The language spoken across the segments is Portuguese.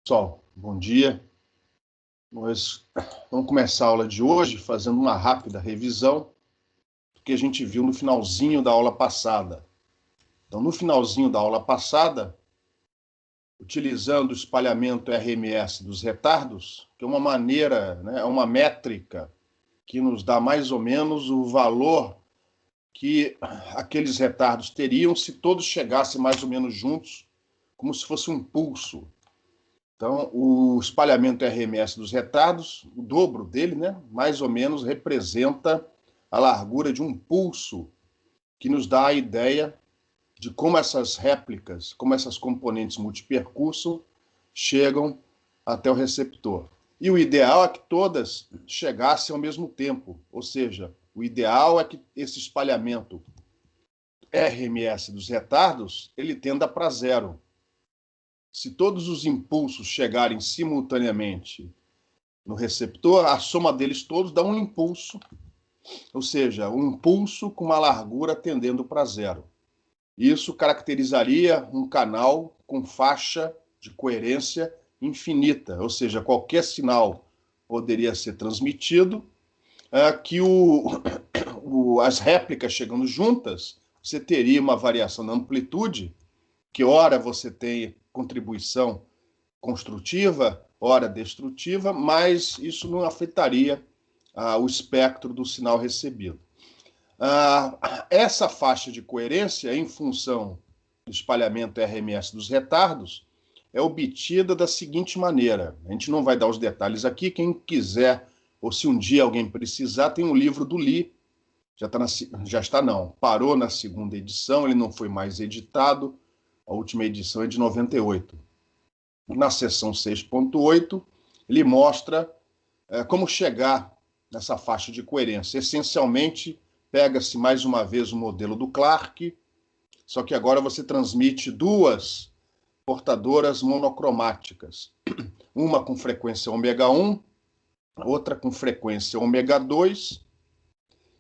Pessoal, bom dia. Nós vamos começar a aula de hoje fazendo uma rápida revisão do que a gente viu no finalzinho da aula passada. Então, no finalzinho da aula passada, utilizando o espalhamento RMS dos retardos, que é uma maneira, né, uma métrica que nos dá mais ou menos o valor que aqueles retardos teriam se todos chegassem mais ou menos juntos, como se fosse um pulso. Então, o espalhamento RMS dos retardos, o dobro dele, né, mais ou menos representa a largura de um pulso, que nos dá a ideia de como essas réplicas, como essas componentes multipercurso chegam até o receptor. E o ideal é que todas chegassem ao mesmo tempo, ou seja, o ideal é que esse espalhamento RMS dos retardos, ele tenda para zero. Se todos os impulsos chegarem simultaneamente no receptor, a soma deles todos dá um impulso, ou seja, um impulso com uma largura tendendo para zero. Isso caracterizaria um canal com faixa de coerência infinita, ou seja, qualquer sinal poderia ser transmitido, que as réplicas chegando juntas, você teria uma variação na amplitude, que ora você tem contribuição construtiva, ora destrutiva, mas isso não afetaria o espectro do sinal recebido. Essa faixa de coerência, em função do espalhamento RMS dos retardos, é obtida da seguinte maneira. A gente não vai dar os detalhes aqui, quem quiser, ou se um dia alguém precisar, tem um livro do Lee, parou na segunda edição, ele não foi mais editado, a última edição é de 98. Na seção 6.8, ele mostra como chegar nessa faixa de coerência. Essencialmente, pega-se mais uma vez o modelo do Clarke, só que agora você transmite duas portadoras monocromáticas, uma com frequência ômega 1, outra com frequência ômega 2,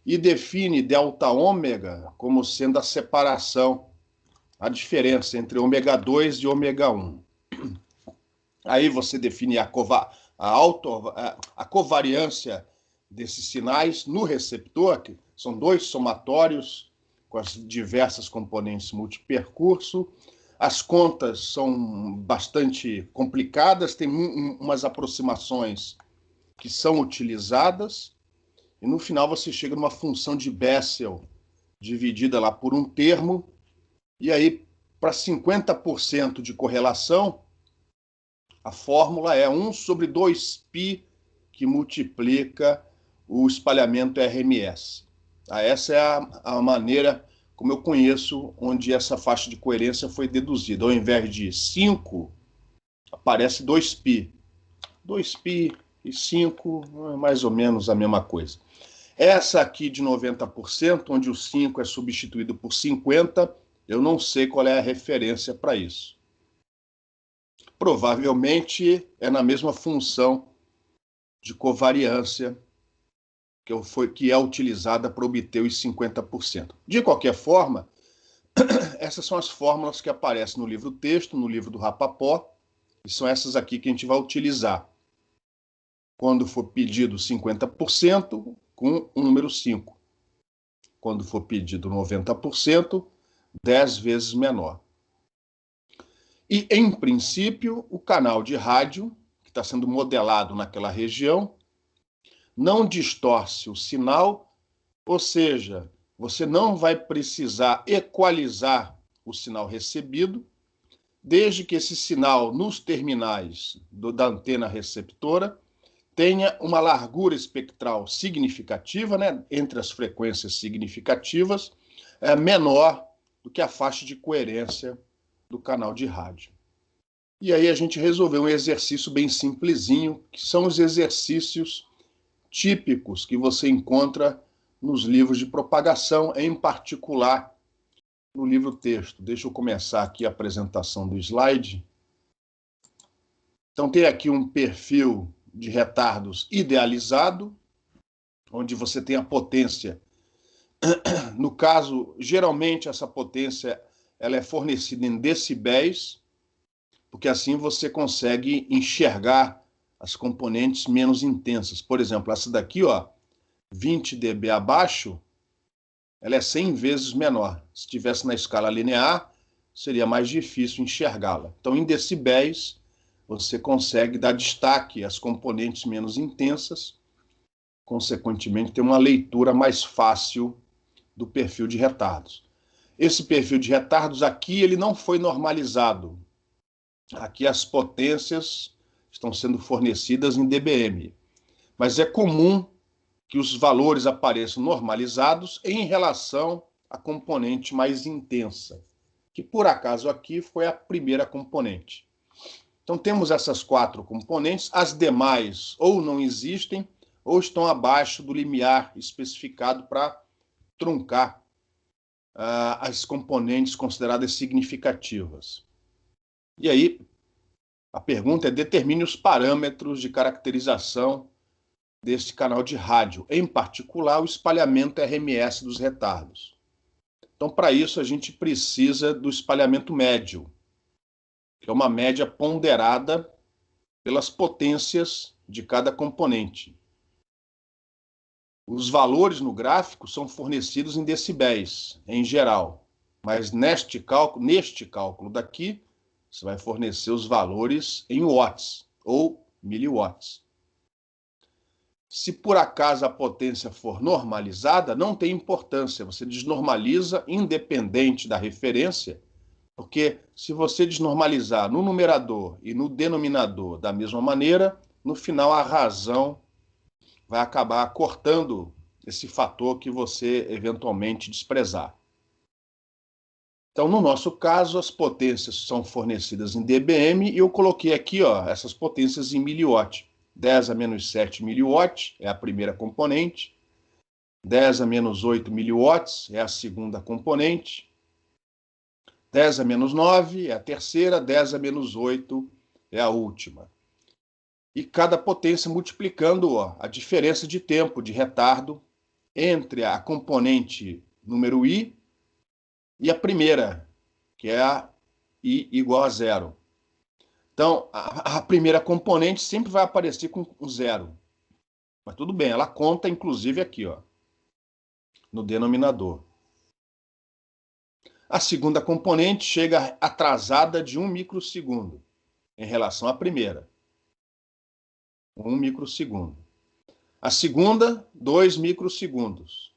e define delta ômega como sendo a separação, a diferença entre ômega 2 e ômega 1. Aí você define a covariância desses sinais no receptor, que são dois somatórios com as diversas componentes multipercurso. As contas são bastante complicadas, tem umas aproximações que são utilizadas, e no final você chega numa função de Bessel dividida lá por um termo, e aí para 50% de correlação, a fórmula é 1 sobre 2π, que multiplica o espalhamento RMS. Essa é a maneira como eu conheço onde essa faixa de coerência foi deduzida. Ao invés de 5, aparece 2π. 2π e 5 é mais ou menos a mesma coisa. Essa aqui de 90%, onde o 5 é substituído por 50, eu não sei qual é a referência para isso. Provavelmente é na mesma função de covariância que é utilizada para obter os 50%. De qualquer forma, essas são as fórmulas que aparecem no livro texto, no livro do Rapaport, e são essas aqui que a gente vai utilizar quando for pedido 50% com o número 5. Quando for pedido 90%, 10 vezes menor. E, em princípio, o canal de rádio, que está sendo modelado naquela região, não distorce o sinal, ou seja, você não vai precisar equalizar o sinal recebido, desde que esse sinal nos terminais da antena receptora tenha uma largura espectral significativa, né, entre as frequências significativas, menor do que a faixa de coerência do canal de rádio. E aí a gente resolveu um exercício bem simplesinho, que são os exercícios típicos que você encontra nos livros de propagação, em particular no livro texto. Deixa eu começar aqui a apresentação do slide. Então tem aqui um perfil de retardos idealizado, onde você tem a potência. No caso, geralmente essa potência ela é fornecida em decibéis, porque assim você consegue enxergar as componentes menos intensas. Por exemplo, essa daqui, ó, 20 dB abaixo, ela é 100 vezes menor. Se estivesse na escala linear, seria mais difícil enxergá-la. Então, em decibéis, você consegue dar destaque às componentes menos intensas, consequentemente, ter uma leitura mais fácil do perfil de retardos. Esse perfil de retardos aqui, ele não foi normalizado. Aqui as potências estão sendo fornecidas em dBm, mas é comum que os valores apareçam normalizados em relação à componente mais intensa, que por acaso aqui foi a primeira componente. Então temos essas 4 componentes, as demais ou não existem ou estão abaixo do limiar especificado para truncar as componentes consideradas significativas. E aí, a pergunta é: determine os parâmetros de caracterização deste canal de rádio, em particular o espalhamento RMS dos retardos. Então, para isso, a gente precisa do espalhamento médio, que é uma média ponderada pelas potências de cada componente. Os valores no gráfico são fornecidos em decibéis, em geral, mas neste cálculo daqui, você vai fornecer os valores em watts ou miliwatts. Se por acaso a potência for normalizada, não tem importância, você desnormaliza independente da referência, porque se você desnormalizar no numerador e no denominador da mesma maneira, no final a razão vai acabar cortando esse fator que você eventualmente desprezar. Então, no nosso caso, as potências são fornecidas em dBm e eu coloquei aqui, ó, essas potências em miliwatt. 10 a menos 7 miliwatts é a primeira componente, 10 a menos 8 miliwatts é a segunda componente, 10 a menos 9 é a terceira, 10 a menos 8 é a última. E cada potência multiplicando, ó, a diferença de tempo de retardo entre a componente número I e a primeira, que é a I igual a 0. Então, a primeira componente sempre vai aparecer com 0. Mas tudo bem, ela conta, inclusive, aqui, ó, no denominador. A segunda componente chega atrasada de 1 microsegundo em relação à primeira. 1 microsegundo. A segunda, 2 microsegundos.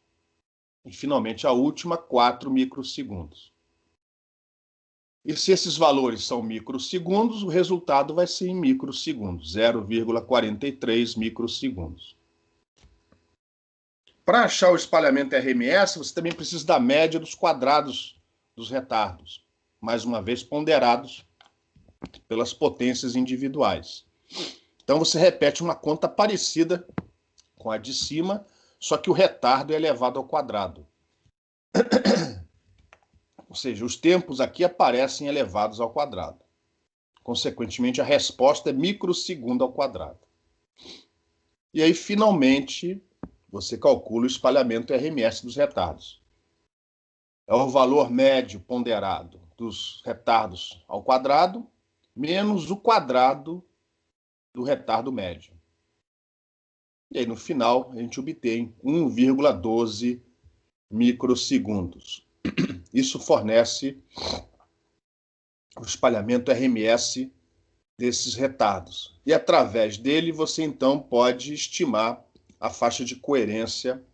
E, finalmente, a última, 4 microsegundos. E se esses valores são microsegundos, o resultado vai ser em microsegundos, 0,43 microsegundos. Para achar o espalhamento RMS, você também precisa da média dos quadrados dos retardos, mais uma vez ponderados pelas potências individuais. Então você repete uma conta parecida com a de cima, só que o retardo é elevado ao quadrado. Ou seja, os tempos aqui aparecem elevados ao quadrado. Consequentemente, a resposta é microsegundo ao quadrado. E aí, finalmente, você calcula o espalhamento RMS dos retardos. É o valor médio ponderado dos retardos ao quadrado, menos o quadrado do retardo médio. E aí, no final, a gente obtém 1,12 microsegundos. Isso fornece o espalhamento RMS desses retardos. E através dele você então pode estimar a faixa de coerência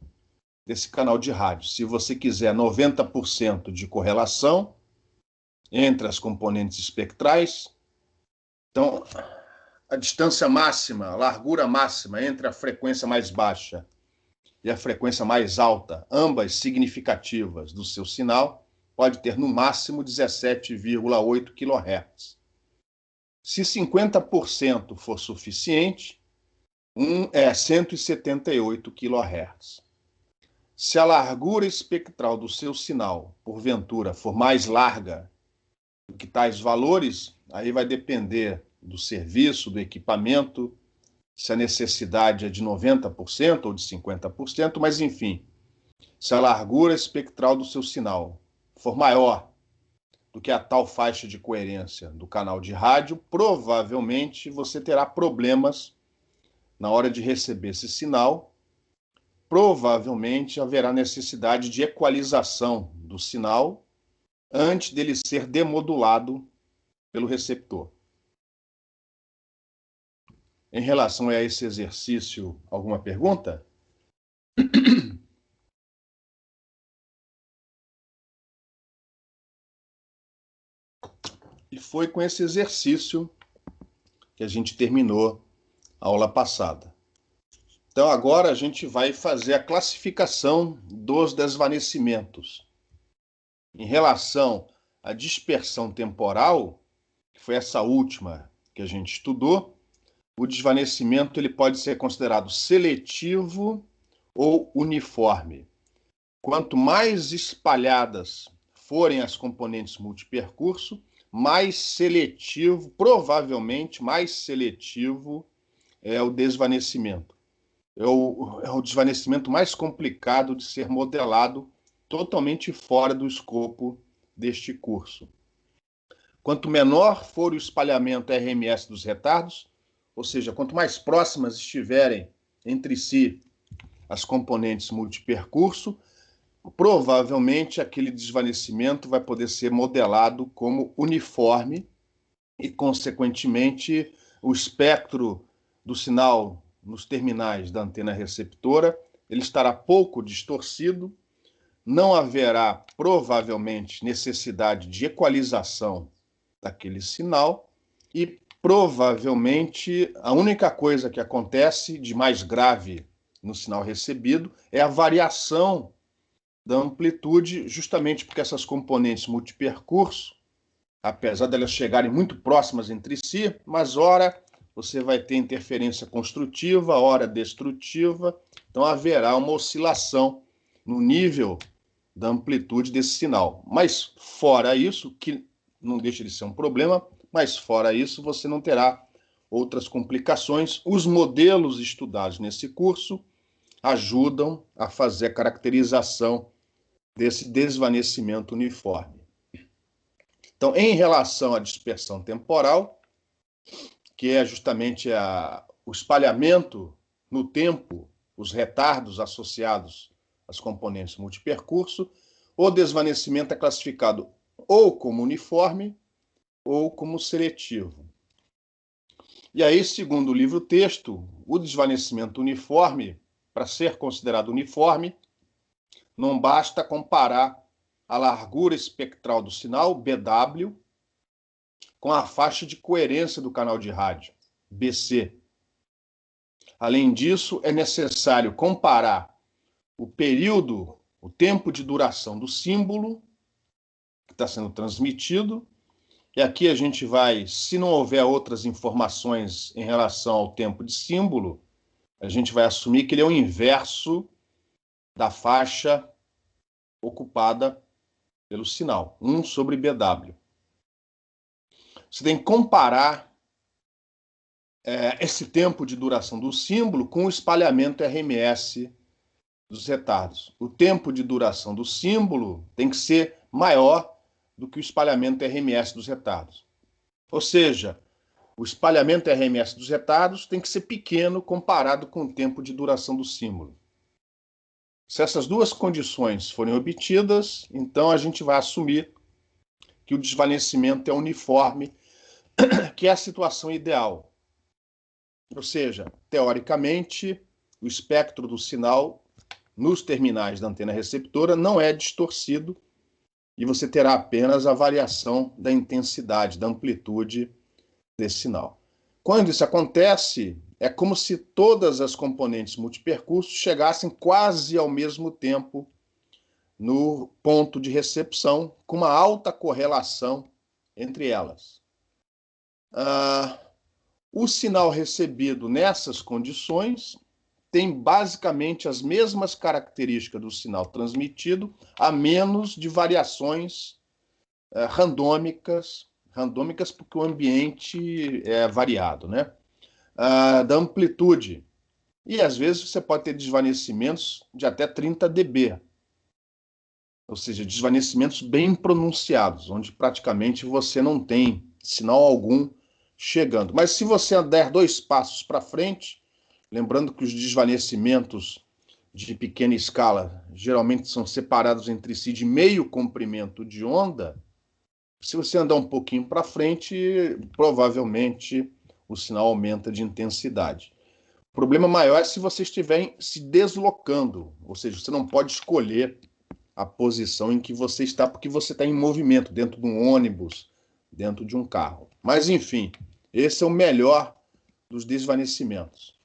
desse canal de rádio. Se você quiser 90% de correlação entre as componentes espectrais, então a distância máxima, a largura máxima entre a frequência mais baixa e a frequência mais alta, ambas significativas do seu sinal, pode ter no máximo 17,8 kHz. Se 50% for suficiente, é 178 kHz. Se a largura espectral do seu sinal, porventura, for mais larga do que tais valores, aí vai depender do serviço, do equipamento, se a necessidade é de 90% ou de 50%, mas enfim, se a largura espectral do seu sinal for maior do que a tal faixa de coerência do canal de rádio, provavelmente você terá problemas na hora de receber esse sinal. Provavelmente haverá necessidade de equalização do sinal antes dele ser demodulado pelo receptor. Em relação a esse exercício, alguma pergunta? E foi com esse exercício que a gente terminou a aula passada. Então, agora a gente vai fazer a classificação dos desvanecimentos. Em relação à dispersão temporal, que foi essa última que a gente estudou, o desvanecimento ele pode ser considerado seletivo ou uniforme. Quanto mais espalhadas forem as componentes multipercurso, mais seletivo, provavelmente mais seletivo é o desvanecimento. É o desvanecimento mais complicado de ser modelado, totalmente fora do escopo deste curso. Quanto menor for o espalhamento RMS dos retardos, ou seja, quanto mais próximas estiverem entre si as componentes multipercurso, provavelmente aquele desvanecimento vai poder ser modelado como uniforme e, consequentemente, o espectro do sinal nos terminais da antena receptora ele estará pouco distorcido, não haverá, provavelmente, necessidade de equalização daquele sinal e, provavelmente, a única coisa que acontece de mais grave no sinal recebido é a variação da amplitude, justamente porque essas componentes multipercurso, apesar de elas chegarem muito próximas entre si, mas ora você vai ter interferência construtiva, ora destrutiva, então haverá uma oscilação no nível da amplitude desse sinal. Mas fora isso, que não deixa de ser um problema, mas fora isso você não terá outras complicações. Os modelos estudados nesse curso ajudam a fazer a caracterização desse desvanecimento uniforme. Então, em relação à dispersão temporal, que é justamente o espalhamento no tempo, os retardos associados às componentes multipercurso, o desvanecimento é classificado ou como uniforme ou como seletivo. E aí, segundo o livro-texto, o desvanecimento uniforme, para ser considerado uniforme, não basta comparar a largura espectral do sinal, BW, com a faixa de coerência do canal de rádio, BC. Além disso, é necessário comparar o período, o tempo de duração do símbolo que está sendo transmitido, e aqui a gente vai, se não houver outras informações em relação ao tempo de símbolo, a gente vai assumir que ele é o inverso da faixa ocupada pelo sinal, 1 sobre BW. Você tem que comparar esse tempo de duração do símbolo com o espalhamento RMS dos retardos. O tempo de duração do símbolo tem que ser maior do que o espalhamento RMS dos retardos. Ou seja, o espalhamento RMS dos retardos tem que ser pequeno comparado com o tempo de duração do símbolo. Se essas duas condições forem obtidas, então a gente vai assumir que o desvanecimento é uniforme, que é a situação ideal. Ou seja, teoricamente, o espectro do sinal nos terminais da antena receptora não é distorcido e você terá apenas a variação da intensidade, da amplitude desse sinal. Quando isso acontece, é como se todas as componentes multipercursos chegassem quase ao mesmo tempo no ponto de recepção, com uma alta correlação entre elas. O sinal recebido nessas condições tem basicamente as mesmas características do sinal transmitido, a menos de variações randômicas porque o ambiente é variado, né? Da amplitude. E às vezes você pode ter desvanecimentos de até 30 dB. ou seja, desvanecimentos bem pronunciados, onde praticamente você não tem sinal algum chegando. Mas se você der 2 passos para frente, lembrando que os desvanecimentos de pequena escala geralmente são separados entre si de meio comprimento de onda, se você andar um pouquinho para frente, provavelmente o sinal aumenta de intensidade. O problema maior é se você estiver se deslocando, ou seja, você não pode escolher a posição em que você está, porque você está em movimento, dentro de um ônibus, dentro de um carro. Mas, enfim, esse é o melhor dos desvanecimentos.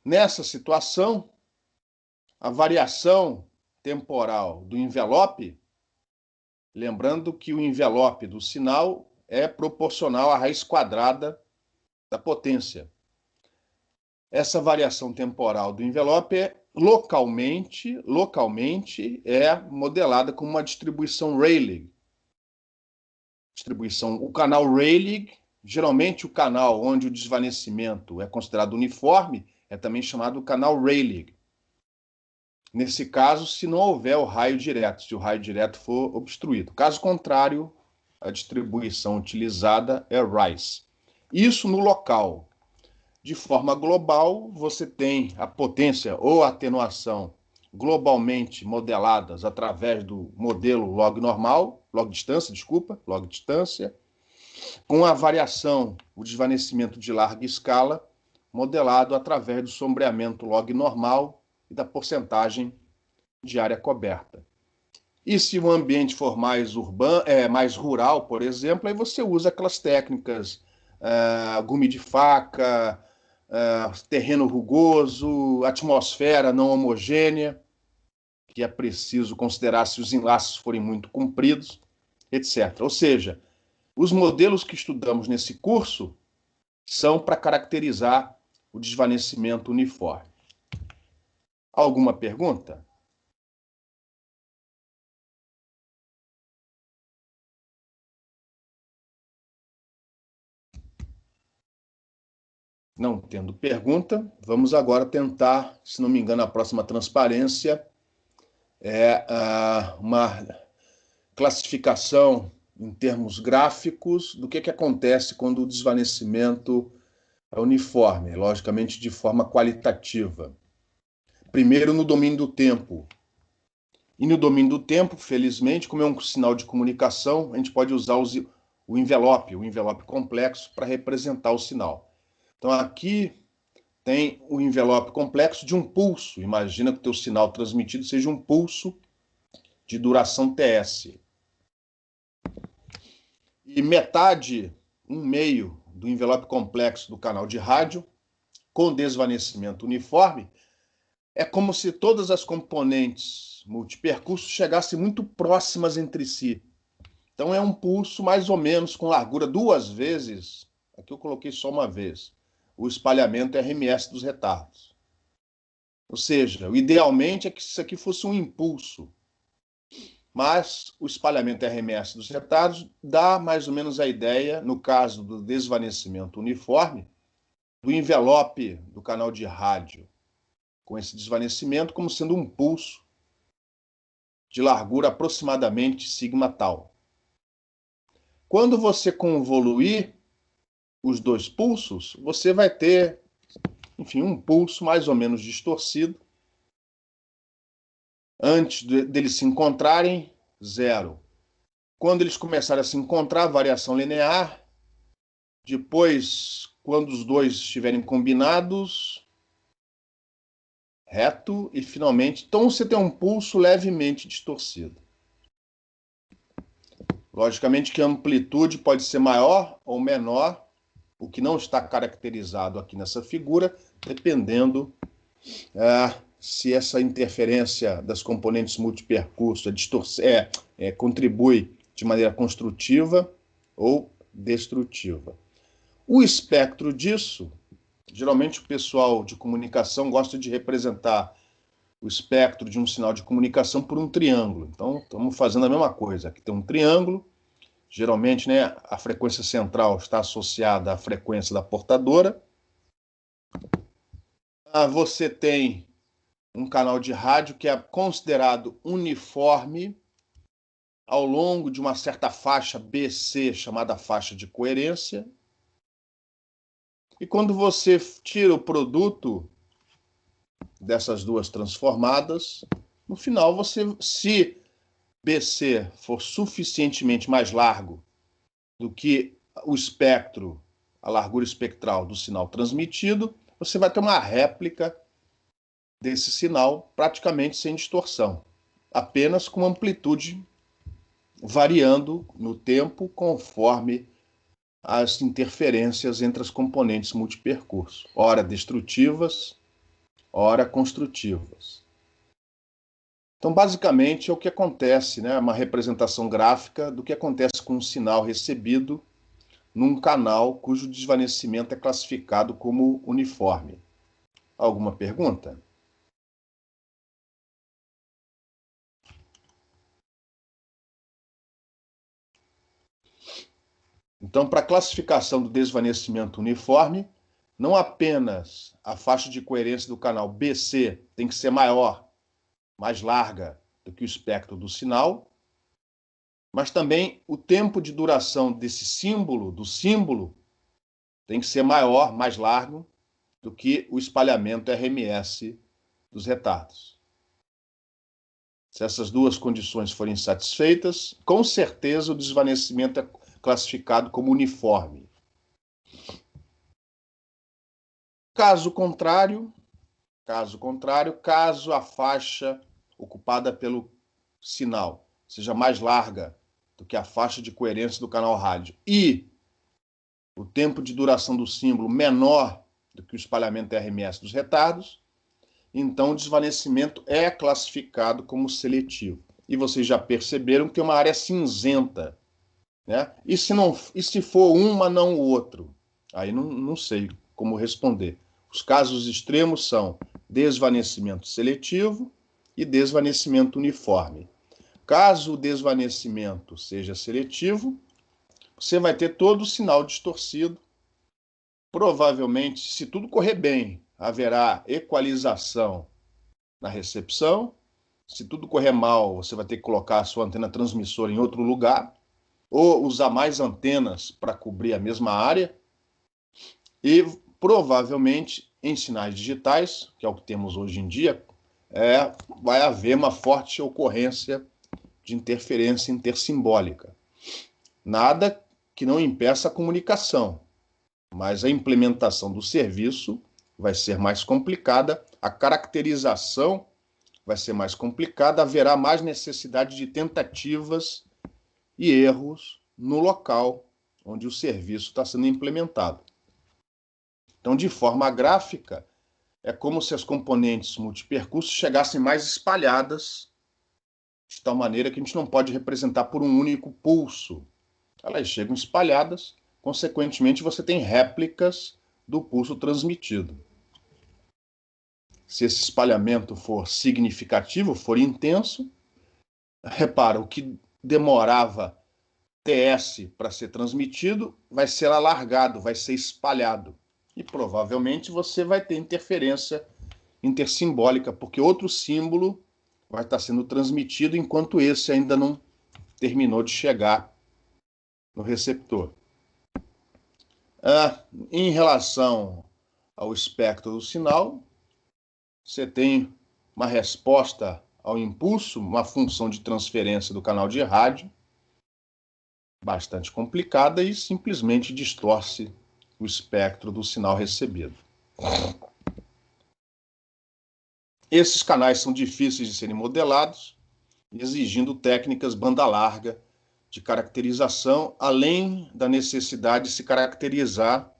Nessa situação, a variação temporal do envelope, lembrando que o envelope do sinal é proporcional à raiz quadrada da potência. Essa variação temporal do envelope é localmente é modelada como uma distribuição Rayleigh. O canal Rayleigh, geralmente o canal onde o desvanecimento é considerado uniforme, é também chamado canal Rayleigh. Nesse caso, se não houver o raio direto, se o raio direto for obstruído. Caso contrário, a distribuição utilizada é Rice. Isso no local. De forma global, você tem a potência ou a atenuação globalmente modeladas através do modelo log distância, com a variação, o desvanecimento de larga escala, modelado através do sombreamento log normal e da porcentagem de área coberta. E se o ambiente for mais mais rural, por exemplo, aí você usa aquelas técnicas, gume de faca, terreno rugoso, atmosfera não homogênea, que é preciso considerar se os enlaces forem muito compridos, etc. Ou seja, os modelos que estudamos nesse curso são para caracterizar o desvanecimento uniforme. Alguma pergunta? Não tendo pergunta, vamos agora tentar, se não me engano, a próxima transparência é uma classificação em termos gráficos do que acontece quando o desvanecimento é uniforme, logicamente de forma qualitativa. Primeiro, no domínio do tempo. E no domínio do tempo, felizmente, como é um sinal de comunicação, a gente pode usar o envelope complexo, para representar o sinal. Então, aqui tem o envelope complexo de um pulso. Imagina que o teu sinal transmitido seja um pulso de duração TS. E metade, 1/2 do envelope complexo do canal de rádio, com desvanecimento uniforme, é como se todas as componentes multipercursos chegassem muito próximas entre si. Então é um pulso mais ou menos com largura 2 vezes, aqui eu coloquei só uma vez, o espalhamento RMS dos retardos. Ou seja, idealmente é que isso aqui fosse um impulso, mas o espalhamento RMS dos retardos dá mais ou menos a ideia, no caso do desvanecimento uniforme, do envelope do canal de rádio, com esse desvanecimento como sendo um pulso de largura aproximadamente sigma tal. Quando você convoluir os 2 pulsos, você vai ter, enfim, um pulso mais ou menos distorcido. Antes deles se encontrarem, 0. Quando eles começarem a se encontrar, variação linear. Depois, quando os 2 estiverem combinados, reto. E, finalmente, então você tem um pulso levemente distorcido. Logicamente que a amplitude pode ser maior ou menor, o que não está caracterizado aqui nessa figura, dependendo se essa interferência das componentes multipercurso contribui de maneira construtiva ou destrutiva. O espectro disso, geralmente o pessoal de comunicação gosta de representar o espectro de um sinal de comunicação por um triângulo. Então, estamos fazendo a mesma coisa. Aqui tem um triângulo, geralmente, né, a frequência central está associada à frequência da portadora. Você tem um canal de rádio que é considerado uniforme ao longo de uma certa faixa BC, chamada faixa de coerência. E quando você tira o produto dessas duas transformadas, no final se BC for suficientemente mais largo do que o espectro, a largura espectral do sinal transmitido, você vai ter uma réplica desse sinal praticamente sem distorção, apenas com amplitude variando no tempo conforme as interferências entre as componentes multipercurso, ora destrutivas, ora construtivas. Então, basicamente, é o que acontece, né? Uma representação gráfica do que acontece com um sinal recebido num canal cujo desvanecimento é classificado como uniforme. Alguma pergunta? Então, para a classificação do desvanecimento uniforme, não apenas a faixa de coerência do canal BC tem que ser maior, mais larga do que o espectro do sinal, mas também o tempo de duração desse símbolo, do símbolo, tem que ser maior, mais largo do que o espalhamento RMS dos retardos. Se essas duas condições forem satisfeitas, com certeza o desvanecimento é classificado como uniforme. Caso contrário, caso a faixa ocupada pelo sinal seja mais larga do que a faixa de coerência do canal rádio e o tempo de duração do símbolo menor do que o espalhamento RMS dos retardos, então o desvanecimento é classificado como seletivo. E vocês já perceberam que tem uma área cinzenta, né? E se for um, mas não o outro? Aí não sei como responder. Os casos extremos são desvanecimento seletivo e desvanecimento uniforme. Caso o desvanecimento seja seletivo, você vai ter todo o sinal distorcido. Provavelmente, se tudo correr bem, haverá equalização na recepção. Se tudo correr mal, você vai ter que colocar a sua antena transmissora em outro lugar, ou usar mais antenas para cobrir a mesma área. E provavelmente, em sinais digitais, que é o que temos hoje em dia, vai haver uma forte ocorrência de interferência intersimbólica. Nada que não impeça a comunicação, mas a implementação do serviço vai ser mais complicada, a caracterização vai ser mais complicada, haverá mais necessidade de tentativas e erros no local onde o serviço está sendo implementado. Então, de forma gráfica, é como se as componentes multipercursos chegassem mais espalhadas, de tal maneira que a gente não pode representar por um único pulso. Elas chegam espalhadas, consequentemente, você tem réplicas do pulso transmitido. Se esse espalhamento for significativo, for intenso, repara, o que demorava TS para ser transmitido vai ser alargado, vai ser espalhado. E provavelmente você vai ter interferência intersimbólica, porque outro símbolo vai estar sendo transmitido enquanto esse ainda não terminou de chegar no receptor. Em relação ao espectro do sinal, você tem uma resposta ao impulso, uma função de transferência do canal de rádio, bastante complicada e simplesmente distorce o espectro do sinal recebido. Esses canais são difíceis de serem modelados, exigindo técnicas banda larga de caracterização, além da necessidade de se caracterizar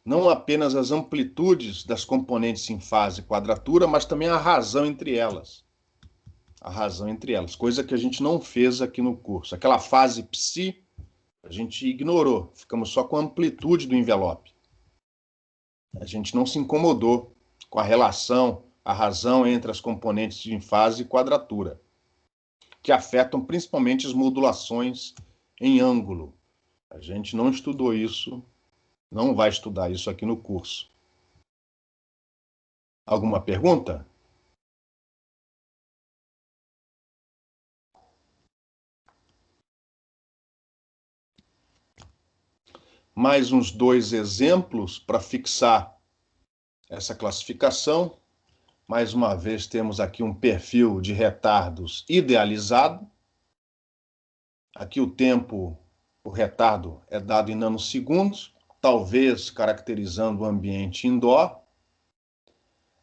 não apenas as amplitudes das componentes em fase e quadratura, mas também a razão entre elas. A razão entre elas, coisa que a gente não fez aqui no curso. Aquela fase psi, a gente ignorou, ficamos só com a amplitude do envelope. A gente não se incomodou com a relação, a razão entre as componentes em fase e quadratura, que afetam principalmente as modulações em ângulo. A gente não estudou isso, não vai estudar isso aqui no curso. Alguma pergunta? mais uns 2 exemplos para fixar essa classificação. Mais uma vez, temos aqui um perfil de retardos idealizado. Aqui o tempo, o retardo é dado em nanosegundos, talvez caracterizando o ambiente indoor.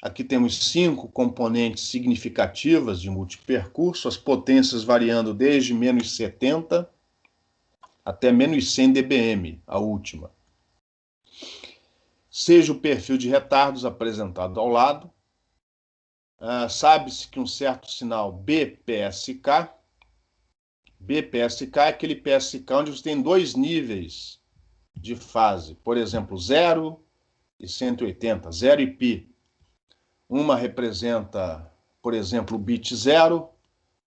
Aqui temos 5 componentes significativas de multipercurso, as potências variando desde menos 70 até menos 100 dBm, a última. Seja o perfil de retardos apresentado ao lado, sabe-se que um certo sinal BPSK é aquele PSK onde você tem 2 níveis de fase, por exemplo, 0 e 180, 0 e π. Uma representa, por exemplo, o bit 0,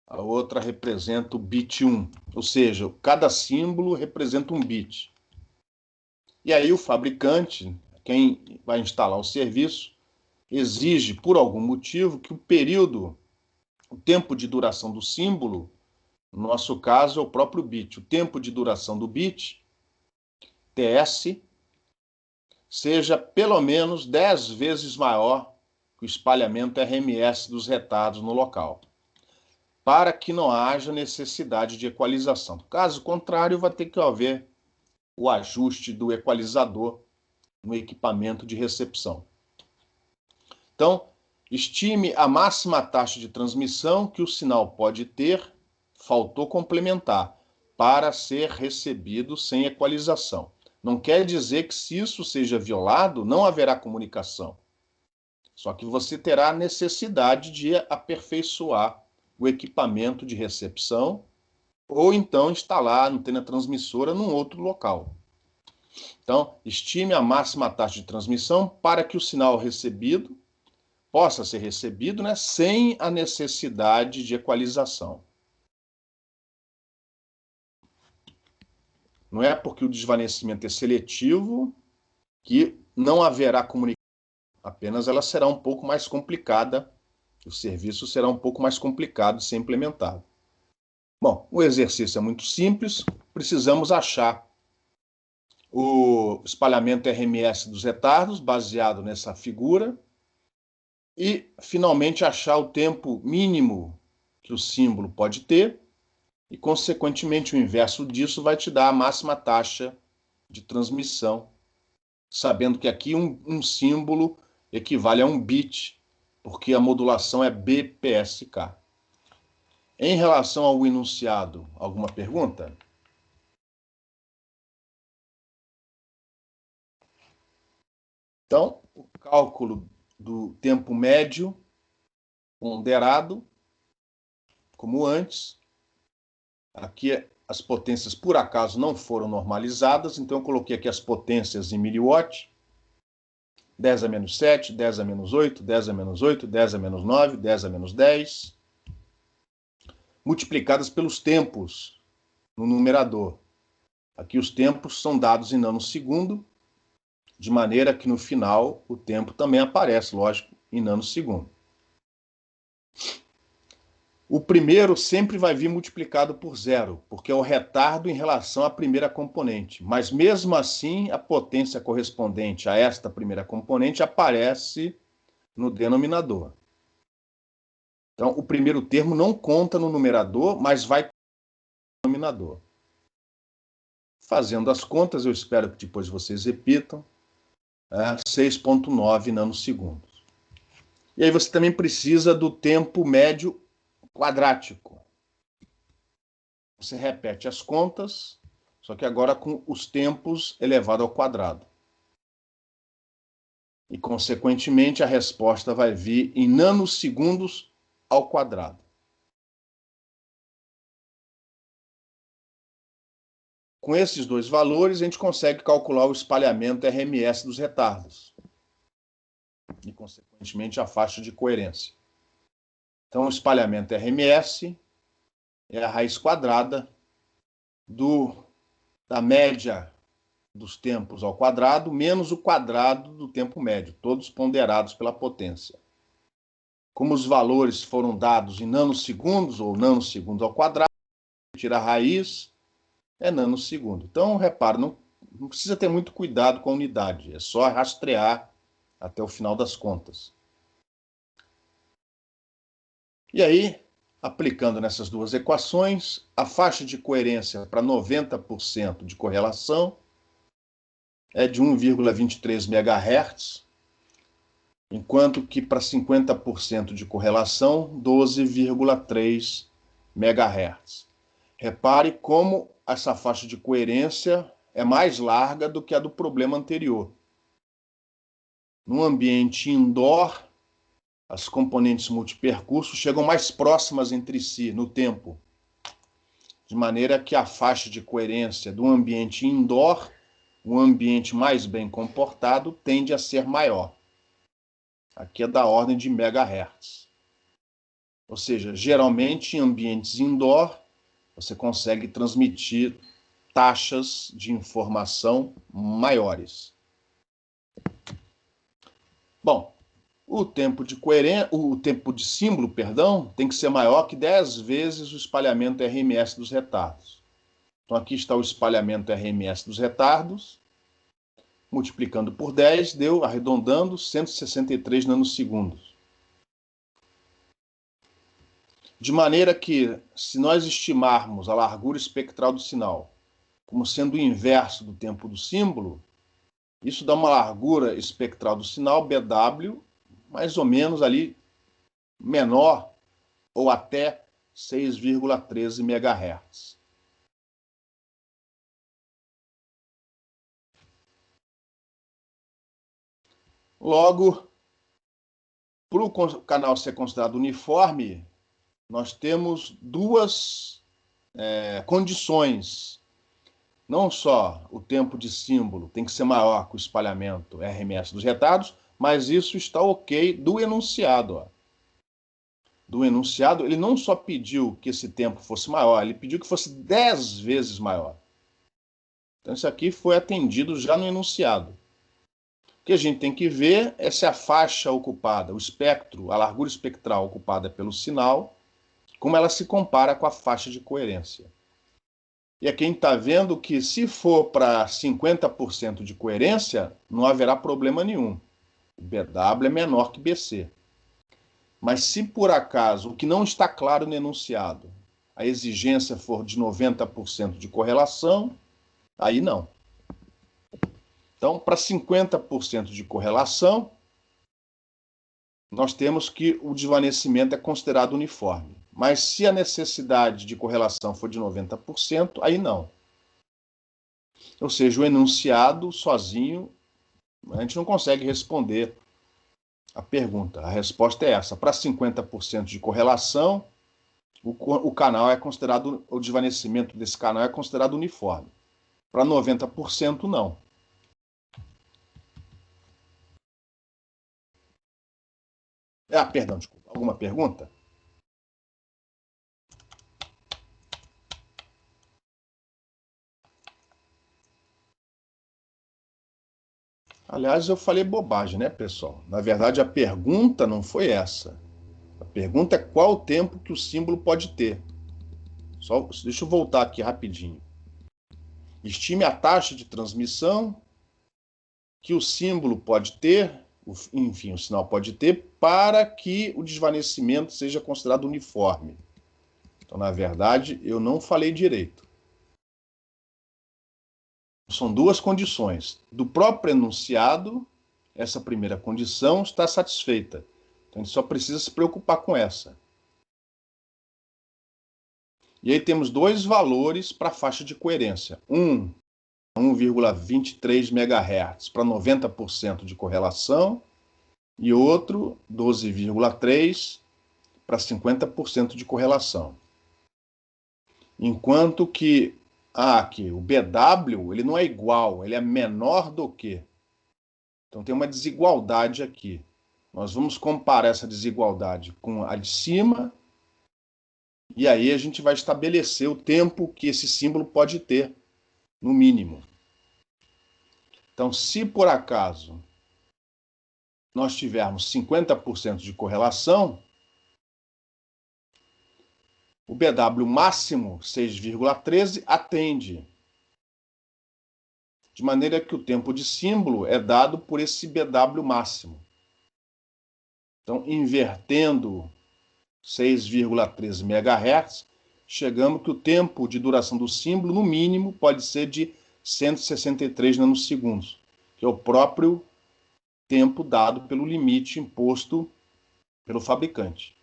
a outra representa o bit 1, ou seja, cada símbolo representa um bit. E aí o fabricante, quem vai instalar o serviço, exige, por algum motivo, que o período, o tempo de duração do símbolo, no nosso caso é o próprio bit, o tempo de duração do bit, TS, seja pelo menos 10 vezes maior que o espalhamento RMS dos retardos no local, para que não haja necessidade de equalização. Caso contrário, vai ter que haver o ajuste do equalizador no equipamento de recepção. Então, estime a máxima taxa de transmissão que o sinal pode ter, faltou complementar, para ser recebido sem equalização. Não quer dizer que se isso seja violado, não haverá comunicação. Só que você terá necessidade de aperfeiçoar o equipamento de recepção ou então instalar a antena transmissora num outro local. Então, estime a máxima taxa de transmissão para que o sinal recebido possa ser recebido, né, sem a necessidade de equalização. Não é porque o desvanecimento é seletivo que não haverá comunicação, apenas ela será um pouco mais complicada, o serviço será um pouco mais complicado de ser implementado. Bom, o exercício é muito simples, precisamos achar o espalhamento RMS dos retardos, baseado nessa figura, e, finalmente, achar o tempo mínimo que o símbolo pode ter, e, consequentemente, o inverso disso vai te dar a máxima taxa de transmissão, sabendo que aqui um símbolo equivale a um bit, porque a modulação é BPSK. Em relação ao enunciado, alguma pergunta? Então, o cálculo do tempo médio ponderado, como antes. Aqui as potências, por acaso, não foram normalizadas, então eu coloquei aqui as potências em miliwatt. 10 a menos 7, 10 a menos 8, 10 a menos 8, 10 a menos 9, 10 a menos 10, multiplicadas pelos tempos no numerador. Aqui os tempos são dados em nanosegundo, de maneira que no final o tempo também aparece, lógico, em nanosegundo. O primeiro sempre vai vir multiplicado por 0, porque é o retardo em relação à primeira componente. Mas mesmo assim, a potência correspondente a esta primeira componente aparece no denominador. Então, o primeiro termo não conta no numerador, mas vai no denominador. Fazendo as contas, eu espero que depois vocês repitam, 6,9 nanosegundos. E aí você também precisa do tempo médio quadrático. Você repete as contas, só que agora com os tempos elevado ao quadrado. E, consequentemente, a resposta vai vir em nanosegundos ao quadrado. Com esses dois valores, a gente consegue calcular o espalhamento RMS dos retardos. E, consequentemente, a faixa de coerência. Então, o espalhamento RMS é a raiz quadrada da média dos tempos ao quadrado, menos o quadrado do tempo médio, todos ponderados pela potência. Como os valores foram dados em nanosegundos ou nanosegundos ao quadrado, tirar a raiz é nanosegundo. Então, repara, não precisa ter muito cuidado com a unidade, é só rastrear até o final das contas. E aí, aplicando nessas duas equações, a faixa de coerência para 90% de correlação é de 1,23 MHz, enquanto que para 50% de correlação, 12,3 MHz. Repare como essa faixa de coerência é mais larga do que a do problema anterior. No ambiente indoor, as componentes multipercurso chegam mais próximas entre si no tempo, de maneira que a faixa de coerência do ambiente indoor, o ambiente mais bem comportado, tende a ser maior. Aqui é da ordem de megahertz. Ou seja, geralmente em ambientes indoor, você consegue transmitir taxas de informação maiores. Bom, o tempo de símbolo, tem que ser maior que 10 vezes o espalhamento RMS dos retardos. Então aqui está o espalhamento RMS dos retardos, multiplicando por 10, deu, arredondando, 163 nanosegundos. De maneira que, se nós estimarmos a largura espectral do sinal como sendo o inverso do tempo do símbolo, isso dá uma largura espectral do sinal, BW, mais ou menos ali menor ou até 6,13 MHz. Logo, para o canal ser considerado uniforme, nós temos duas condições. Não só o tempo de símbolo tem que ser maior que o espalhamento RMS dos retardos, mas isso está ok do enunciado. Ó. Do enunciado, ele não só pediu que esse tempo fosse maior, ele pediu que fosse 10 vezes maior. Então isso aqui foi atendido já no enunciado. O que a gente tem que ver é se a faixa ocupada, o espectro, a largura espectral ocupada pelo sinal, como ela se compara com a faixa de coerência. E aqui a gente está vendo que se for para 50% de coerência, não haverá problema nenhum. O BW é menor que BC. Mas se por acaso, o que não está claro no enunciado, a exigência for de 90% de correlação, aí não. Então, para 50% de correlação, nós temos que o desvanecimento é considerado uniforme. Mas se a necessidade de correlação for de 90%, aí não. Ou seja, o enunciado sozinho, a gente não consegue responder a pergunta. A resposta é essa. Para 50% de correlação, o canal é considerado, o desvanecimento desse canal é considerado uniforme. Para 90%, não. Perdão, desculpa. Alguma pergunta? Aliás, eu falei bobagem, né, pessoal? Na verdade, a pergunta não foi essa. A pergunta é qual o tempo que o símbolo pode ter. Deixa eu voltar aqui rapidinho. Estime a taxa de transmissão que o símbolo pode ter, enfim, o sinal pode ter, para que o desvanecimento seja considerado uniforme. Então, na verdade, eu não falei direito. São duas condições. Do próprio enunciado, essa primeira condição está satisfeita. Então, a gente só precisa se preocupar com essa. E aí temos dois valores para a faixa de coerência. 1,23 MHz para 90% de correlação e outro 12,3 para 50% de correlação. Enquanto que aqui, o BW ele não é igual, ele é menor do que. Então tem uma desigualdade aqui. Nós vamos comparar essa desigualdade com a de cima e aí a gente vai estabelecer o tempo que esse símbolo pode ter, no mínimo. Então, se por acaso nós tivermos 50% de correlação, o BW máximo 6,13 atende. de maneira que o tempo de símbolo é dado por esse BW máximo. Então, invertendo 6,13 MHz, chegamos que o tempo de duração do símbolo, no mínimo, pode ser de 163 nanosegundos, que é o próprio tempo dado pelo limite imposto pelo fabricante.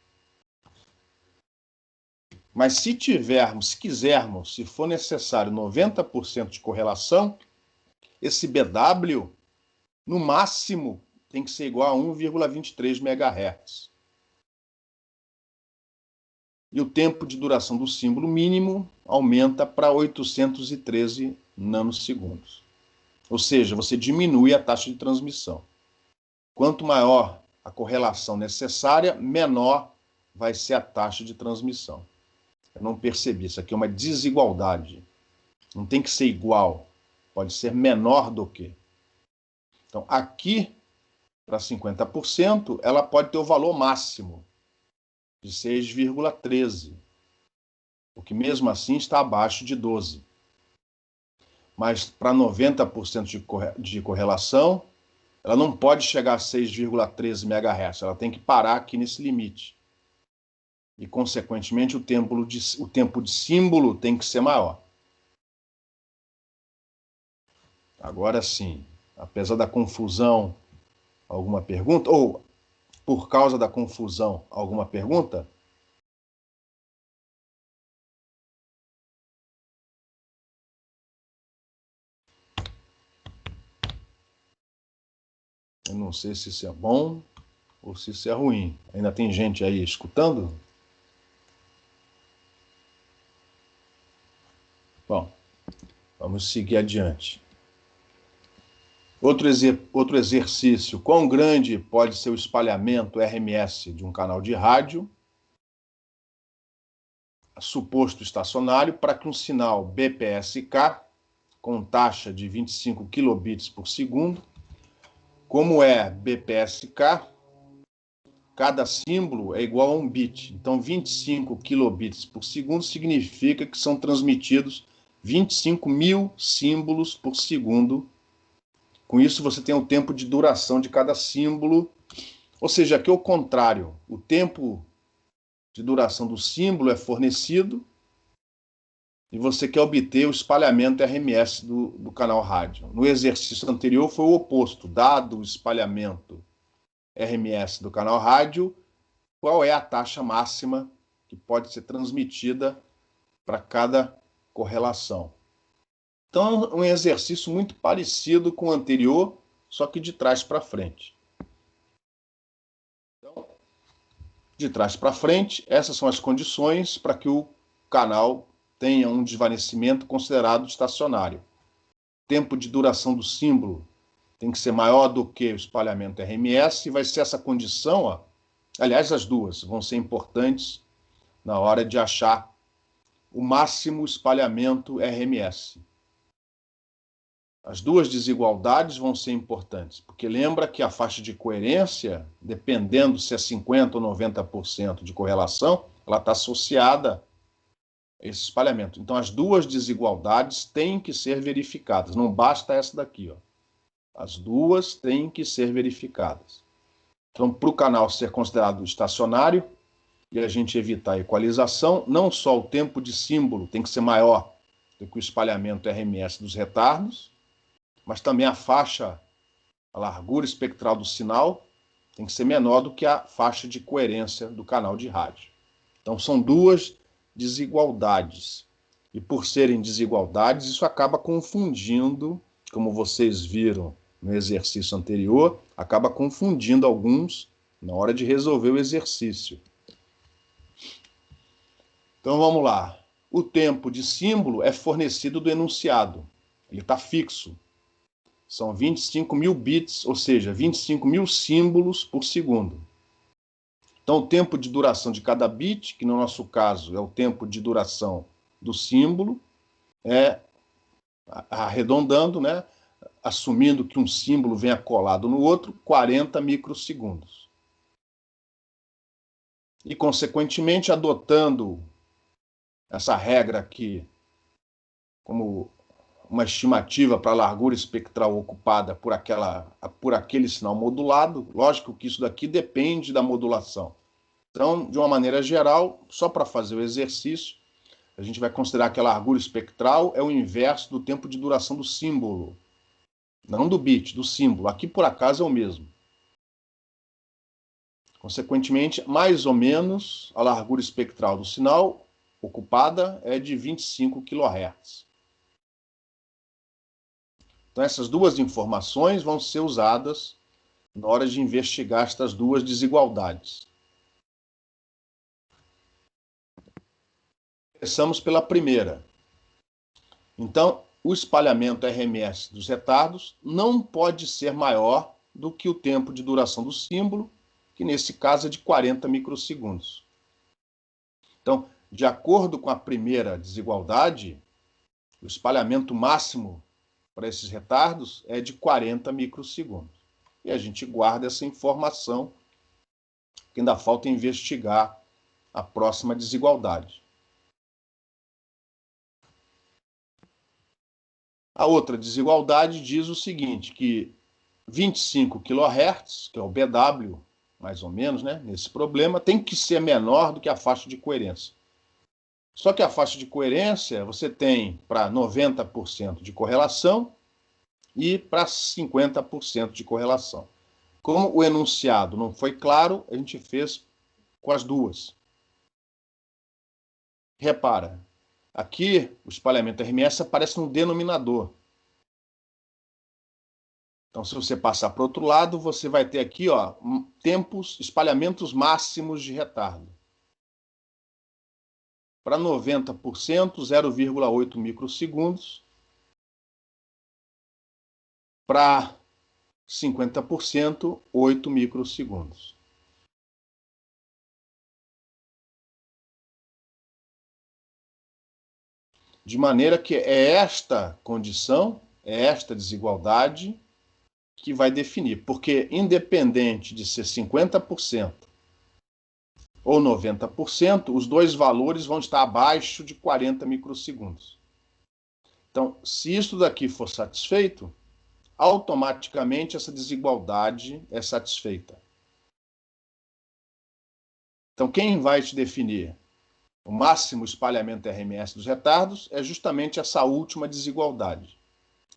Mas se quisermos, se for necessário 90% de correlação, esse BW, no máximo, tem que ser igual a 1,23 MHz. E o tempo de duração do símbolo mínimo aumenta para 813 nanosegundos. Ou seja, você diminui a taxa de transmissão. Quanto maior a correlação necessária, menor vai ser a taxa de transmissão. Eu não percebi, isso aqui é uma desigualdade. Não tem que ser igual, pode ser menor do que. Então, aqui, para 50%, ela pode ter o valor máximo de 6,13, o que mesmo assim está abaixo de 12. Mas para 90% de correlação, ela não pode chegar a 6,13 MHz, ela tem que parar aqui nesse limite. E, consequentemente, o tempo de símbolo tem que ser maior. Agora sim, apesar da confusão, alguma pergunta? Ou, por causa da confusão, alguma pergunta? Eu não sei se isso é bom ou se isso é ruim. Ainda tem gente aí escutando? Bom, vamos seguir adiante. Outro exercício. Quão grande pode ser o espalhamento RMS de um canal de rádio, suposto estacionário, para que um sinal BPSK, com taxa de 25 kilobits por segundo, como é BPSK, cada símbolo é igual a 1 bit. Então, 25 kilobits por segundo significa que são transmitidos 25 mil símbolos por segundo. Com isso, você tem o tempo de duração de cada símbolo. Ou seja, aqui é o contrário. O tempo de duração do símbolo é fornecido e você quer obter o espalhamento RMS do canal rádio. No exercício anterior foi o oposto. Dado o espalhamento RMS do canal rádio, qual é a taxa máxima que pode ser transmitida para cada correlação? Então, é um exercício muito parecido com o anterior, só que de trás para frente. Então, de trás para frente, essas são as condições para que o canal tenha um desvanecimento considerado estacionário. Tempo de duração do símbolo tem que ser maior do que o espalhamento RMS, e vai ser essa condição, ó, aliás, as duas vão ser importantes na hora de achar o máximo espalhamento RMS. As duas desigualdades vão ser importantes, porque lembra que a faixa de coerência, dependendo se é 50% ou 90% de correlação, ela está associada a esse espalhamento. Então, as duas desigualdades têm que ser verificadas, não basta essa daqui, ó. As duas têm que ser verificadas. Então, para o canal ser considerado estacionário e a gente evitar a equalização, não só o tempo de símbolo tem que ser maior do que o espalhamento RMS dos retardos, mas também a faixa, a largura espectral do sinal, tem que ser menor do que a faixa de coerência do canal de rádio. Então, são duas desigualdades. E por serem desigualdades, isso acaba confundindo, como vocês viram no exercício anterior, acaba confundindo alguns na hora de resolver o exercício. Então, vamos lá. O tempo de símbolo é fornecido do enunciado. Ele está fixo. São 25 mil bits, ou seja, 25 mil símbolos por segundo. Então, o tempo de duração de cada bit, que no nosso caso é o tempo de duração do símbolo, é, arredondando, né, assumindo que um símbolo venha colado no outro, 40 microsegundos. E, consequentemente, adotando essa regra aqui como uma estimativa para a largura espectral ocupada por aquele sinal modulado. Lógico que isso daqui depende da modulação. Então, de uma maneira geral, só para fazer o exercício, a gente vai considerar que a largura espectral é o inverso do tempo de duração do símbolo. Não do bit, do símbolo. Aqui, por acaso, é o mesmo. Consequentemente, mais ou menos, a largura espectral do sinal ocupada é de 25 kHz. Então, essas duas informações vão ser usadas na hora de investigar estas duas desigualdades. Começamos pela primeira. Então, o espalhamento RMS dos retardos não pode ser maior do que o tempo de duração do símbolo, que nesse caso é de 40 microsegundos. Então, de acordo com a primeira desigualdade, o espalhamento máximo para esses retardos é de 40 microsegundos. E a gente guarda essa informação, porque ainda falta investigar a próxima desigualdade. A outra desigualdade diz o seguinte, que 25 kHz, que é o BW, mais ou menos, né, nesse problema, tem que ser menor do que a faixa de coerência. Só que a faixa de coerência você tem para 90% de correlação e para 50% de correlação. Como o enunciado não foi claro, a gente fez com as duas. Repara, aqui o espalhamento RMS aparece no denominador. Então, se você passar para o outro lado, você vai ter aqui, ó, espalhamentos máximos de retardo. Para 90%, 0,8 microsegundos. Para 50%, 8 microsegundos. De maneira que é esta condição, é esta desigualdade que vai definir, porque independente de ser 50% ou 90%, os dois valores vão estar abaixo de 40 microsegundos. Então, se isso daqui for satisfeito, automaticamente essa desigualdade é satisfeita. Então, quem vai te definir o máximo espalhamento RMS dos retardos é justamente essa última desigualdade.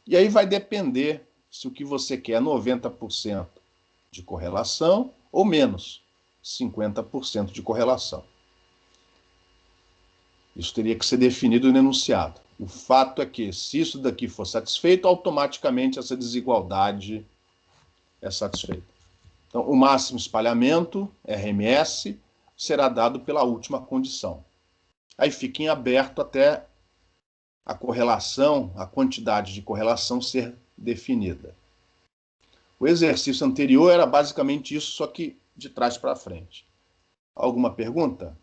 E aí vai depender se o que você quer é 90% de correlação ou menos, 50% de correlação. Isso teria que ser definido no enunciado. O fato é que, se isso daqui for satisfeito, automaticamente essa desigualdade é satisfeita. Então, o máximo espalhamento, RMS, será dado pela última condição. Aí fica em aberto até a correlação, a quantidade de correlação ser definida. O exercício anterior era basicamente isso, só que de trás para frente. Alguma pergunta?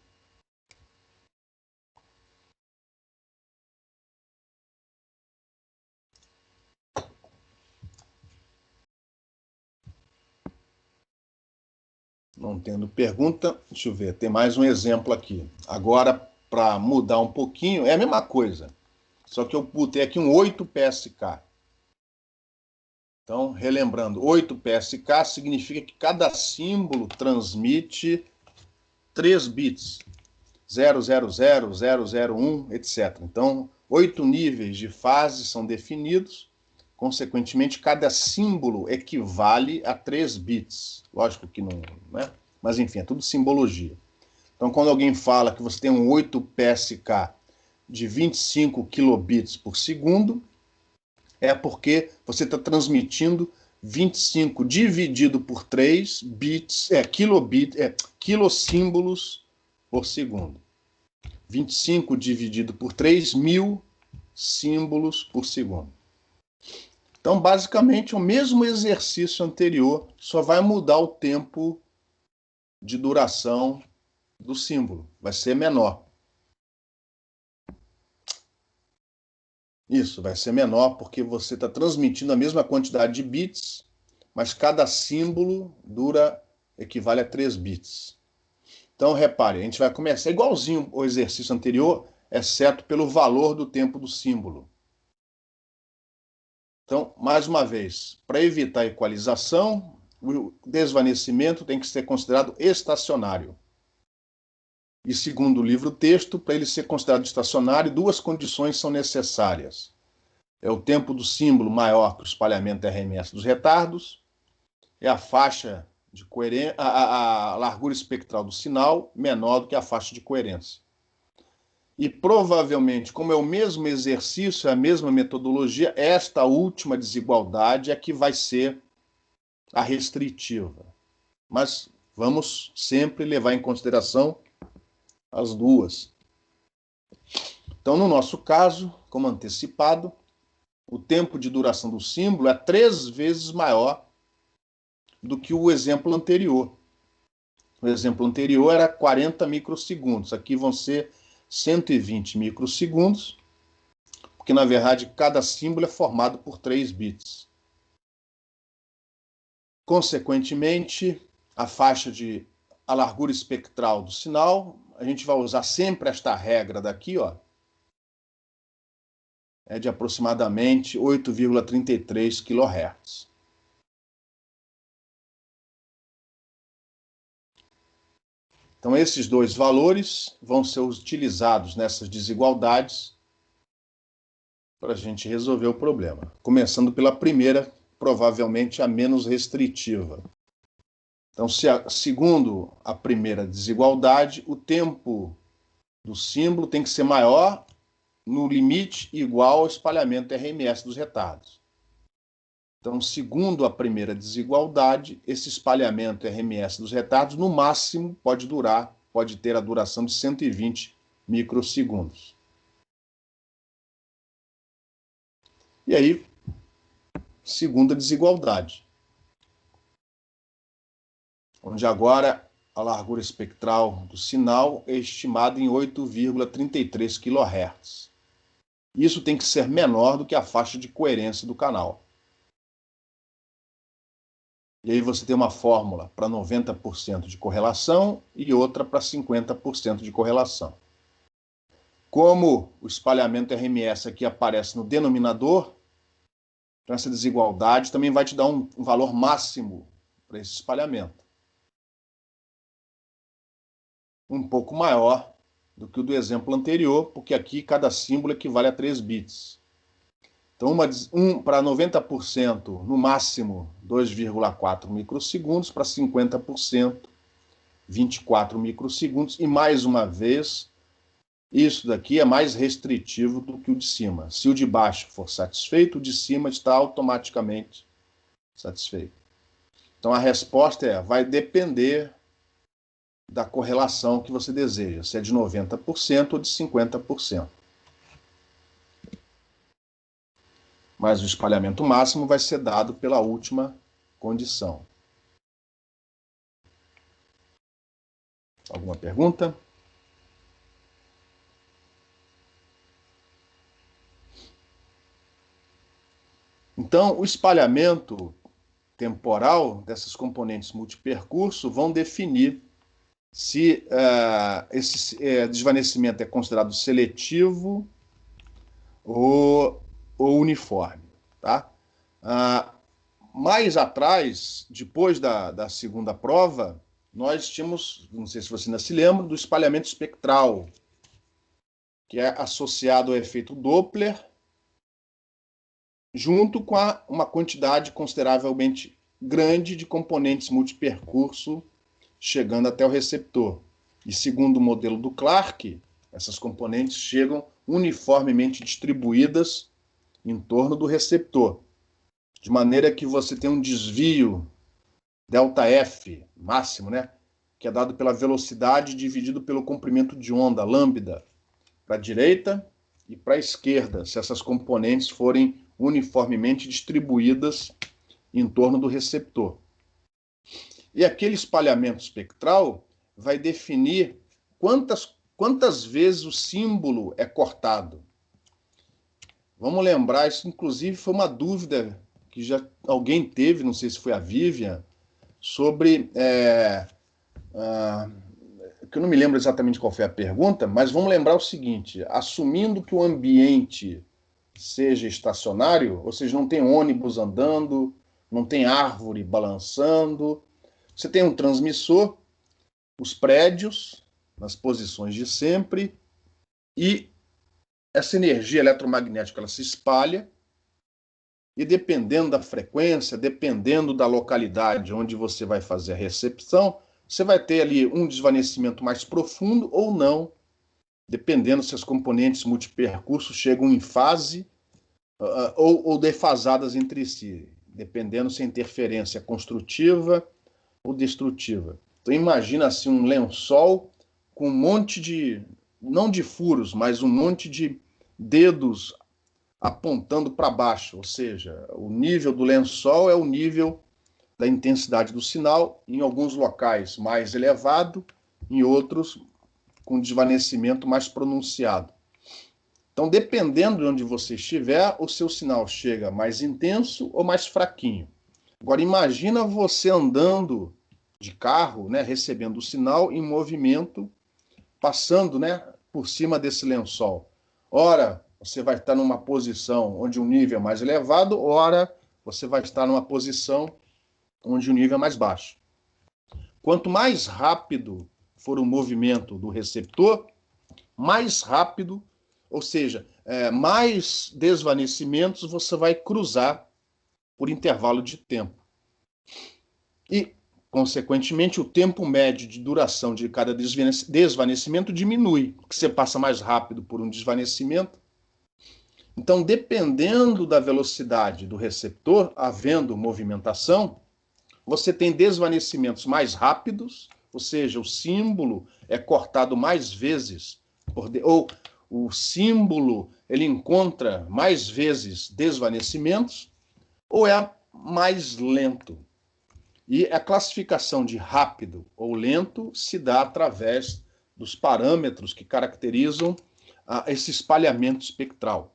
Não tendo pergunta, deixa eu ver, tem mais um exemplo aqui. Agora, para mudar um pouquinho, é a mesma coisa, só que eu botei aqui um 8 PSK. Então, relembrando, 8 PSK significa que cada símbolo transmite 3 bits, 000, 001, etc. Então, 8 níveis de fase são definidos, consequentemente, cada símbolo equivale a 3 bits. Lógico que não, né? Mas enfim, é tudo simbologia. Então, quando alguém fala que você tem um 8 PSK de 25 kilobits por segundo, é porque você está transmitindo 25 dividido por 3 bits, quilossímbolos por segundo. 25 dividido por 3, 1000 símbolos por segundo. Então, basicamente, o mesmo exercício anterior, só vai mudar o tempo de duração do símbolo. Vai ser menor. Isso, vai ser menor porque você está transmitindo a mesma quantidade de bits, mas cada símbolo equivale a 3 bits. Então, repare, a gente vai começar igualzinho ao exercício anterior, exceto pelo valor do tempo do símbolo. Então, mais uma vez, para evitar a equalização, o desvanecimento tem que ser considerado estacionário. E segundo o livro-texto, para ele ser considerado estacionário, duas condições são necessárias. É o tempo do símbolo maior que o espalhamento RMS dos retardos, é a faixa de coerência, a largura espectral do sinal menor do que a faixa de coerência. E provavelmente, como é o mesmo exercício, é a mesma metodologia, esta última desigualdade é que vai ser a restritiva. Mas vamos sempre levar em consideração as duas. Então, no nosso caso, como antecipado, o tempo de duração do símbolo é 3 vezes maior do que o exemplo anterior. O exemplo anterior era 40 microsegundos. Aqui vão ser 120 microsegundos, porque, na verdade, cada símbolo é formado por 3 bits. Consequentemente, a largura espectral do sinal, a gente vai usar sempre esta regra daqui, ó, é de aproximadamente 8,33 kHz. Então, esses dois valores vão ser utilizados nessas desigualdades para a gente resolver o problema. Começando pela primeira, provavelmente a menos restritiva. Então, segundo a primeira desigualdade, o tempo do símbolo tem que ser maior no limite igual ao espalhamento RMS dos retardos. Então, segundo a primeira desigualdade, esse espalhamento RMS dos retardos, no máximo, pode ter a duração de 120 microsegundos. E aí, segunda desigualdade, onde agora a largura espectral do sinal é estimada em 8,33 kHz. Isso tem que ser menor do que a faixa de coerência do canal. E aí você tem uma fórmula para 90% de correlação e outra para 50% de correlação. Como o espalhamento RMS aqui aparece no denominador, então essa desigualdade também vai te dar um valor máximo para esse espalhamento. Um pouco maior do que o do exemplo anterior, porque aqui cada símbolo equivale a 3 bits. Então, para 90%, no máximo 2,4 microsegundos, para 50%, 24 microsegundos. E, mais uma vez, isso daqui é mais restritivo do que o de cima. Se o de baixo for satisfeito, o de cima está automaticamente satisfeito. Então, a resposta vai depender da correlação que você deseja, se é de 90% ou de 50%. Mas o espalhamento máximo vai ser dado pela última condição. Alguma pergunta? Então, o espalhamento temporal dessas componentes multipercurso vão definir se esse desvanecimento é considerado seletivo ou uniforme. Tá? Mais atrás, depois da segunda prova, nós tínhamos, não sei se você ainda se lembra, do espalhamento espectral, que é associado ao efeito Doppler, junto com uma quantidade consideravelmente grande de componentes multipercurso chegando até o receptor. E segundo o modelo do Clark, essas componentes chegam uniformemente distribuídas em torno do receptor, de maneira que você tem um desvio ΔF máximo, né, que é dado pela velocidade dividido pelo comprimento de onda, lambda, para a direita e para a esquerda, se essas componentes forem uniformemente distribuídas em torno do receptor. E aquele espalhamento espectral vai definir quantas vezes o símbolo é cortado. Vamos lembrar, isso inclusive foi uma dúvida que já alguém teve, não sei se foi a Vivian, sobre... que eu não me lembro exatamente qual foi a pergunta, mas vamos lembrar o seguinte, assumindo que o ambiente seja estacionário, ou seja, não tem ônibus andando, não tem árvore balançando. Você tem um transmissor, os prédios nas posições de sempre, e essa energia eletromagnética ela se espalha, e dependendo da frequência, dependendo da localidade onde você vai fazer a recepção, você vai ter ali um desvanecimento mais profundo ou não, dependendo se as componentes multipercursos chegam em fase ou defasadas entre si, dependendo se a interferência é construtiva ou destrutiva. Então imagina assim um lençol com um monte de, não de furos, mas um monte de dedos apontando para baixo, ou seja, o nível do lençol é o nível da intensidade do sinal, em alguns locais mais elevado, em outros com desvanecimento mais pronunciado. Então, dependendo de onde você estiver, o seu sinal chega mais intenso ou mais fraquinho. Agora, imagina você andando de carro, né, recebendo o sinal em movimento, passando, né, por cima desse lençol. Ora, você vai estar numa posição onde o nível é mais elevado, ora, você vai estar numa posição onde o nível é mais baixo. Quanto mais rápido for o movimento do receptor, mais rápido, ou seja, mais desvanecimentos você vai cruzar por intervalo de tempo. E, consequentemente, o tempo médio de duração de cada desvanecimento diminui, porque você passa mais rápido por um desvanecimento. Então, dependendo da velocidade do receptor, havendo movimentação, você tem desvanecimentos mais rápidos, ou seja, o símbolo é cortado mais vezes, ou o símbolo ele encontra mais vezes desvanecimentos, ou é mais lento. E a classificação de rápido ou lento se dá através dos parâmetros que caracterizam esse espalhamento espectral.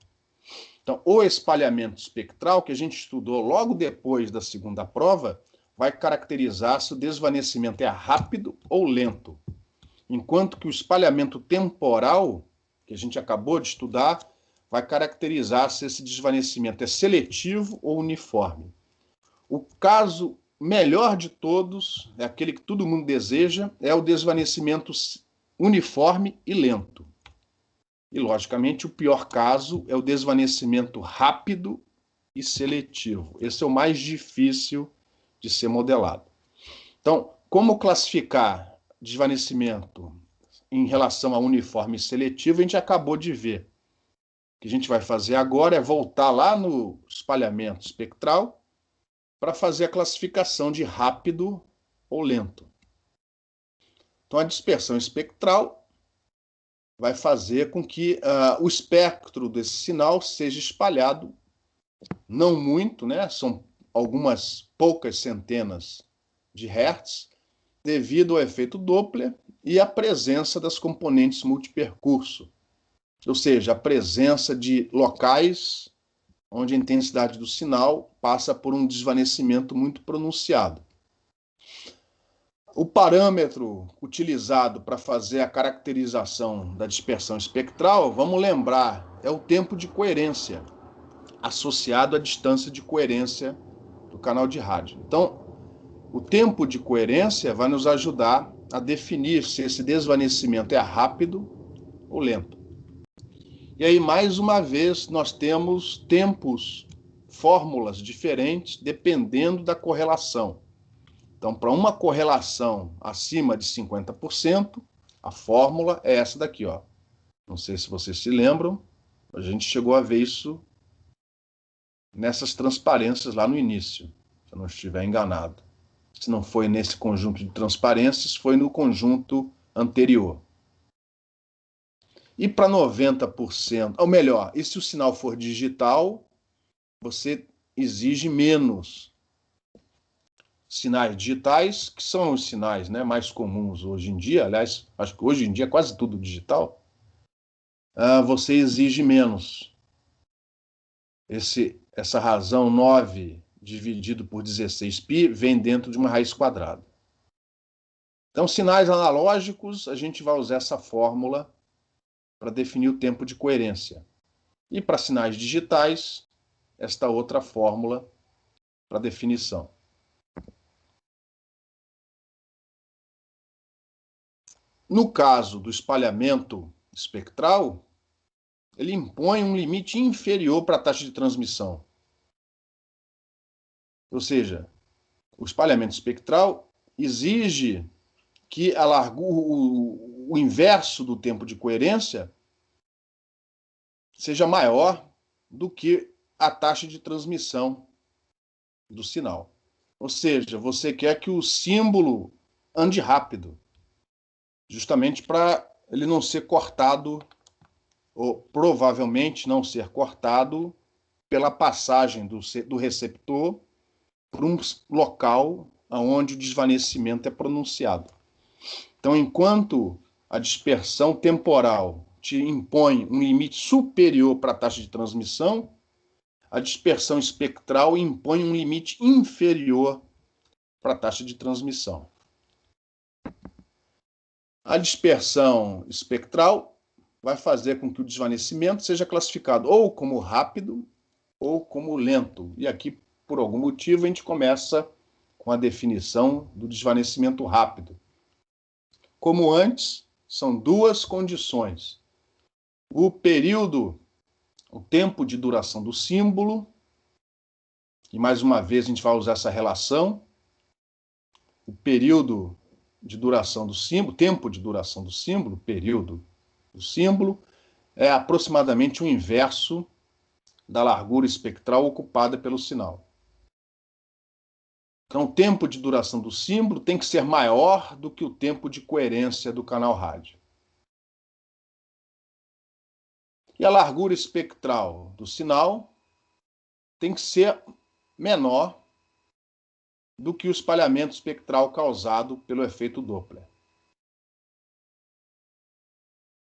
Então, o espalhamento espectral, que a gente estudou logo depois da segunda prova, vai caracterizar se o desvanecimento é rápido ou lento. Enquanto que o espalhamento temporal, que a gente acabou de estudar, vai caracterizar se esse desvanecimento é seletivo ou uniforme. O caso melhor de todos, é aquele que todo mundo deseja, é o desvanecimento uniforme e lento. E, logicamente, o pior caso é o desvanecimento rápido e seletivo. Esse é o mais difícil de ser modelado. Então, como classificar desvanecimento em relação a uniforme e seletivo, a gente acabou de ver. O que a gente vai fazer agora é voltar lá no espalhamento espectral para fazer a classificação de rápido ou lento. Então, a dispersão espectral vai fazer com que o espectro desse sinal seja espalhado, não muito, né? São algumas poucas centenas de hertz, devido ao efeito Doppler e à presença das componentes multipercurso, ou seja, a presença de locais onde a intensidade do sinal passa por um desvanecimento muito pronunciado. O parâmetro utilizado para fazer a caracterização da dispersão espectral, vamos lembrar, é o tempo de coerência, associado à distância de coerência do canal de rádio. Então, o tempo de coerência vai nos ajudar a definir se esse desvanecimento é rápido ou lento. E aí, mais uma vez, nós temos tempos, fórmulas diferentes, dependendo da correlação. Então, para uma correlação acima de 50%, a fórmula é essa daqui, ó. Não sei se vocês se lembram, a gente chegou a ver isso nessas transparências lá no início, se eu não estiver enganado. Se não foi nesse conjunto de transparências, foi no conjunto anterior. E para 90%, ou melhor, e se o sinal for digital, você exige menos sinais digitais, que são os sinais, né, mais comuns hoje em dia. Aliás, acho que hoje em dia é quase tudo digital. Você exige menos. Essa razão 9 dividido por 16π vem dentro de uma raiz quadrada. Então, sinais analógicos, a gente vai usar essa fórmula para definir o tempo de coerência. E para sinais digitais, esta outra fórmula para definição. No caso do espalhamento espectral, ele impõe um limite inferior para a taxa de transmissão. Ou seja, o espalhamento espectral exige que o inverso do tempo de coerência seja maior do que a taxa de transmissão do sinal. Ou seja, você quer que o símbolo ande rápido, justamente para ele não ser cortado, ou provavelmente não ser cortado pela passagem do receptor por um local onde o desvanecimento é pronunciado. Então, enquanto a dispersão temporal te impõe um limite superior para a taxa de transmissão, a dispersão espectral impõe um limite inferior para a taxa de transmissão. A dispersão espectral vai fazer com que o desvanecimento seja classificado ou como rápido ou como lento. E aqui, por algum motivo, a gente começa com a definição do desvanecimento rápido. Como antes, são duas condições. O tempo de duração do símbolo, e mais uma vez a gente vai usar essa relação, o período de duração do símbolo, tempo de duração do símbolo, período do símbolo, é aproximadamente o inverso da largura espectral ocupada pelo sinal. Então, o tempo de duração do símbolo tem que ser maior do que o tempo de coerência do canal rádio. E a largura espectral do sinal tem que ser menor do que o espalhamento espectral causado pelo efeito Doppler.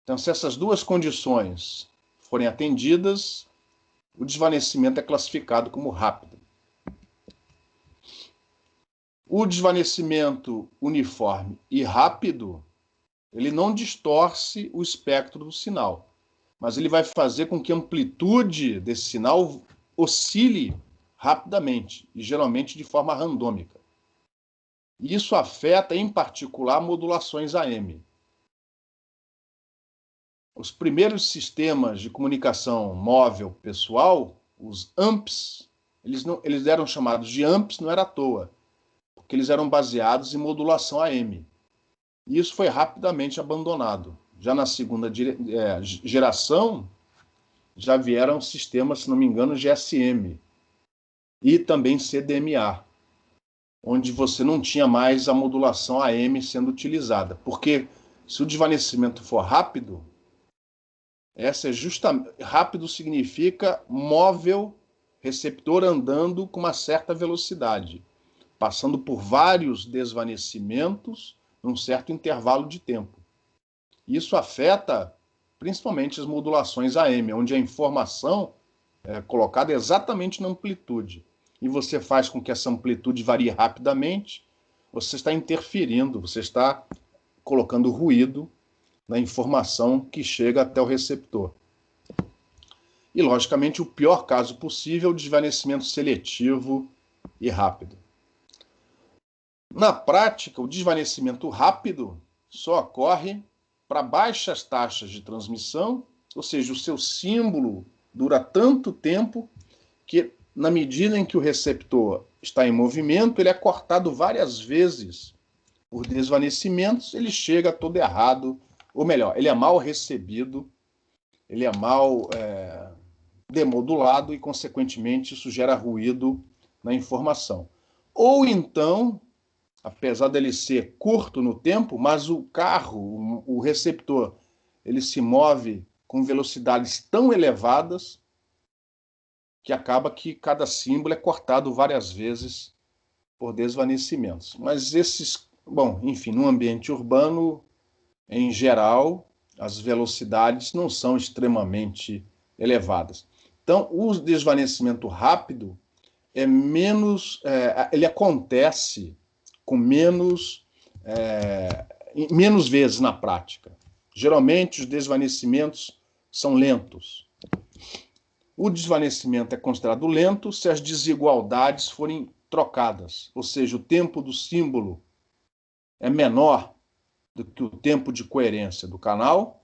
Então, se essas duas condições forem atendidas, o desvanecimento é classificado como rápido. O desvanecimento uniforme e rápido, ele não distorce o espectro do sinal, mas ele vai fazer com que a amplitude desse sinal oscile rapidamente e geralmente de forma randômica. E isso afeta, em particular, modulações AM. Os primeiros sistemas de comunicação móvel pessoal, os AMPs, eles eram chamados de AMPs, não era à toa, porque eles eram baseados em modulação AM. E isso foi rapidamente abandonado. Já na segunda geração, já vieram sistemas, se não me engano, GSM e também CDMA, onde você não tinha mais a modulação AM sendo utilizada. Porque se o desvanecimento for rápido, rápido significa móvel, receptor andando com uma certa velocidade, passando por vários desvanecimentos num certo intervalo de tempo. Isso afeta principalmente as modulações AM, onde a informação é colocada exatamente na amplitude. E você faz com que essa amplitude varie rapidamente, você está interferindo, você está colocando ruído na informação que chega até o receptor. E, logicamente, o pior caso possível é o desvanecimento seletivo e rápido. Na prática, o desvanecimento rápido só ocorre para baixas taxas de transmissão, ou seja, o seu símbolo dura tanto tempo que, na medida em que o receptor está em movimento, ele é cortado várias vezes por desvanecimentos, ele chega todo errado, ou melhor, ele é mal recebido, ele é mal demodulado e, consequentemente, isso gera ruído na informação. Ou então, apesar dele ser curto no tempo, mas o receptor, ele se move com velocidades tão elevadas que acaba que cada símbolo é cortado várias vezes por desvanecimentos. Mas enfim, no ambiente urbano, em geral, as velocidades não são extremamente elevadas. Então, o desvanecimento rápido ele acontece com menos vezes na prática. Geralmente, os desvanecimentos são lentos. O desvanecimento é considerado lento se as desigualdades forem trocadas, ou seja, o tempo do símbolo é menor do que o tempo de coerência do canal.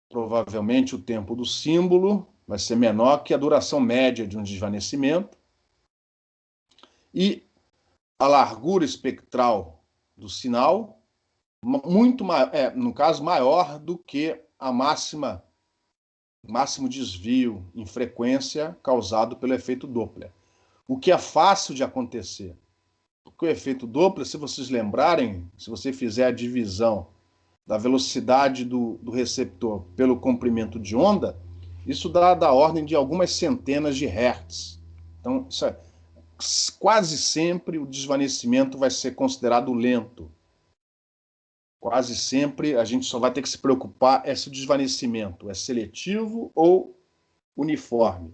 Provavelmente o tempo do símbolo vai ser menor que a duração média de um desvanecimento. E a largura espectral do sinal, muito no caso, maior do que a máximo desvio em frequência causado pelo efeito Doppler. O que é fácil de acontecer. Porque o efeito Doppler, se vocês lembrarem, se você fizer a divisão da velocidade do receptor pelo comprimento de onda, isso dá da ordem de algumas centenas de hertz. Então, quase sempre o desvanecimento vai ser considerado lento. Quase sempre a gente só vai ter que se preocupar se o desvanecimento é seletivo ou uniforme.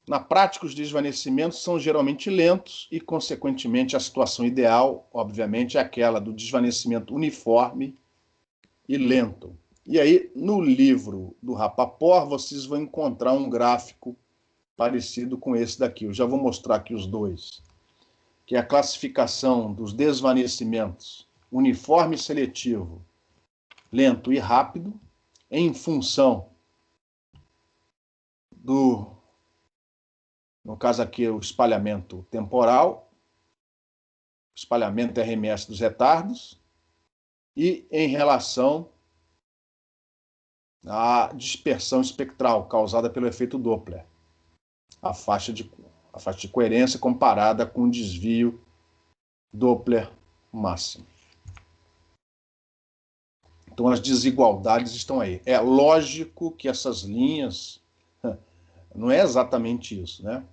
Na prática, os desvanecimentos são geralmente lentos e, consequentemente, a situação ideal, obviamente, é aquela do desvanecimento uniforme e lento. E aí, no livro do Rapaport, vocês vão encontrar um gráfico parecido com esse daqui. Eu já vou mostrar aqui os dois, que é a classificação dos desvanecimentos uniforme e seletivo, lento e rápido, em função no caso aqui, o espalhamento temporal, espalhamento RMS dos retardos, e em relação à dispersão espectral causada pelo efeito Doppler, a faixa de coerência comparada com o desvio Doppler máximo. Então, as desigualdades estão aí. É lógico que essas linhas não é exatamente isso, né?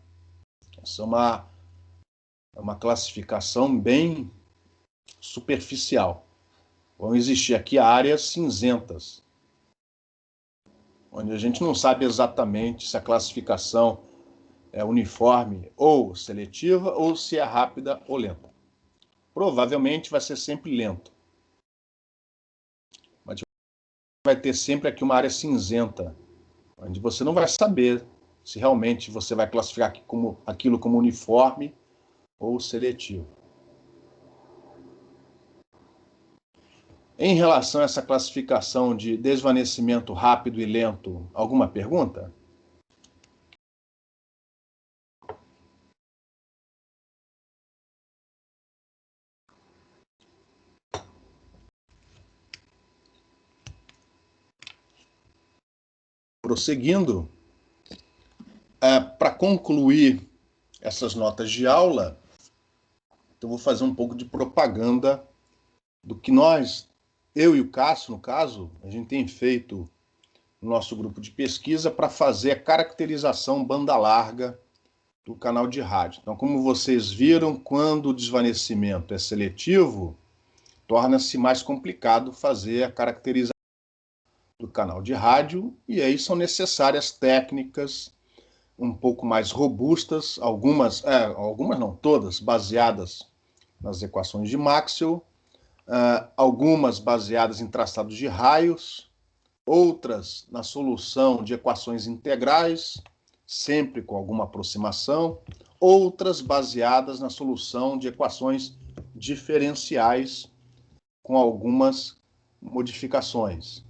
Essa é uma classificação bem superficial. Vão existir aqui áreas cinzentas, onde a gente não sabe exatamente se a classificação é uniforme ou seletiva, ou se é rápida ou lenta. Provavelmente vai ser sempre lento. Mas vai ter sempre aqui uma área cinzenta, onde você não vai saber se realmente você vai classificar aquilo como uniforme ou seletivo. Em relação a essa classificação de desvanecimento rápido e lento, alguma pergunta? Prosseguindo, para concluir essas notas de aula, eu vou fazer um pouco de propaganda do que eu e o Cássio, no caso, a gente tem feito no nosso grupo de pesquisa para fazer a caracterização banda larga do canal de rádio. Então, como vocês viram, quando o desvanecimento é seletivo, torna-se mais complicado fazer a caracterização do canal de rádio, e aí são necessárias técnicas um pouco mais robustas, algumas não, todas baseadas nas equações de Maxwell, algumas baseadas em traçados de raios, outras na solução de equações integrais, sempre com alguma aproximação, outras baseadas na solução de equações diferenciais com algumas modificações.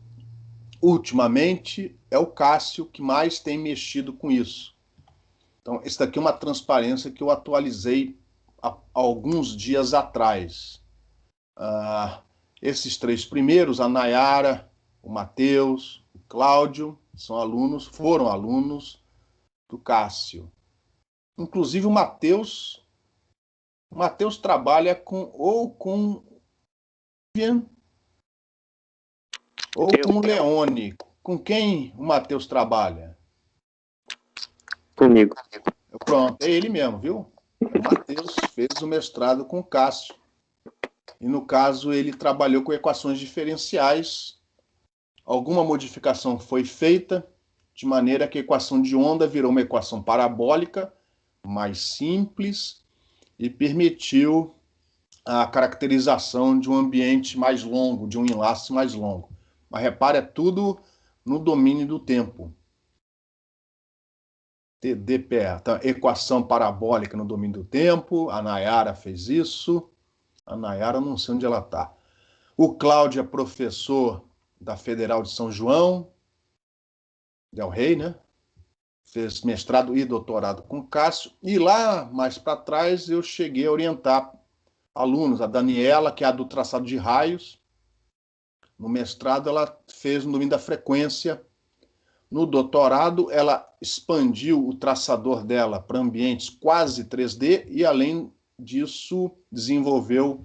Ultimamente, é o Cássio que mais tem mexido com isso. Então, esse daqui é uma transparência que eu atualizei há alguns dias atrás. Esses três primeiros, a Nayara, o Matheus, o Cláudio, foram alunos do Cássio. Inclusive, o Matheus trabalha com Vivian ou com o Leone. Com quem o Matheus trabalha? Comigo. Pronto, é ele mesmo, viu? O Matheus fez o mestrado com o Cássio. E, no caso, ele trabalhou com equações diferenciais. Alguma modificação foi feita, de maneira que a equação de onda virou uma equação parabólica, mais simples, e permitiu a caracterização de um ambiente mais longo, de um enlace mais longo. Mas repare, é tudo no domínio do tempo. TDPE, então, equação parabólica no domínio do tempo. A Nayara fez isso. A Nayara, não sei onde ela está. O Cláudio é professor da Federal de São João, Del Rey, né? Fez mestrado e doutorado com o Cássio. E lá, mais para trás, eu cheguei a orientar alunos. A Daniela, que é a do traçado de raios. No mestrado, ela fez no domínio da frequência. No doutorado, ela expandiu o traçador dela para ambientes quase 3D e, além disso, desenvolveu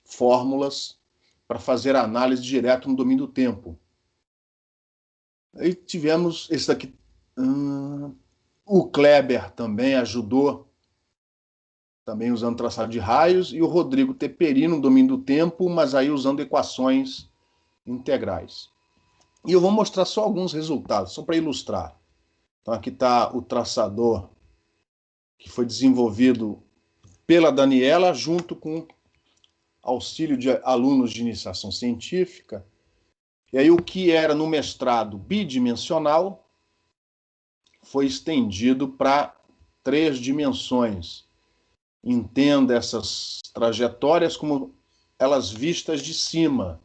fórmulas para fazer análise direto no domínio do tempo. Aí tivemos esse daqui. O Kleber também ajudou, também usando traçado de raios, e o Rodrigo Teperino no domínio do tempo, mas aí usando equações integrais. E eu vou mostrar só alguns resultados, só para ilustrar. Então aqui está o traçador que foi desenvolvido pela Daniela, junto com auxílio de alunos de iniciação científica. E aí o que era no mestrado bidimensional foi estendido para 3 dimensões. Entenda essas trajetórias como elas vistas de cima.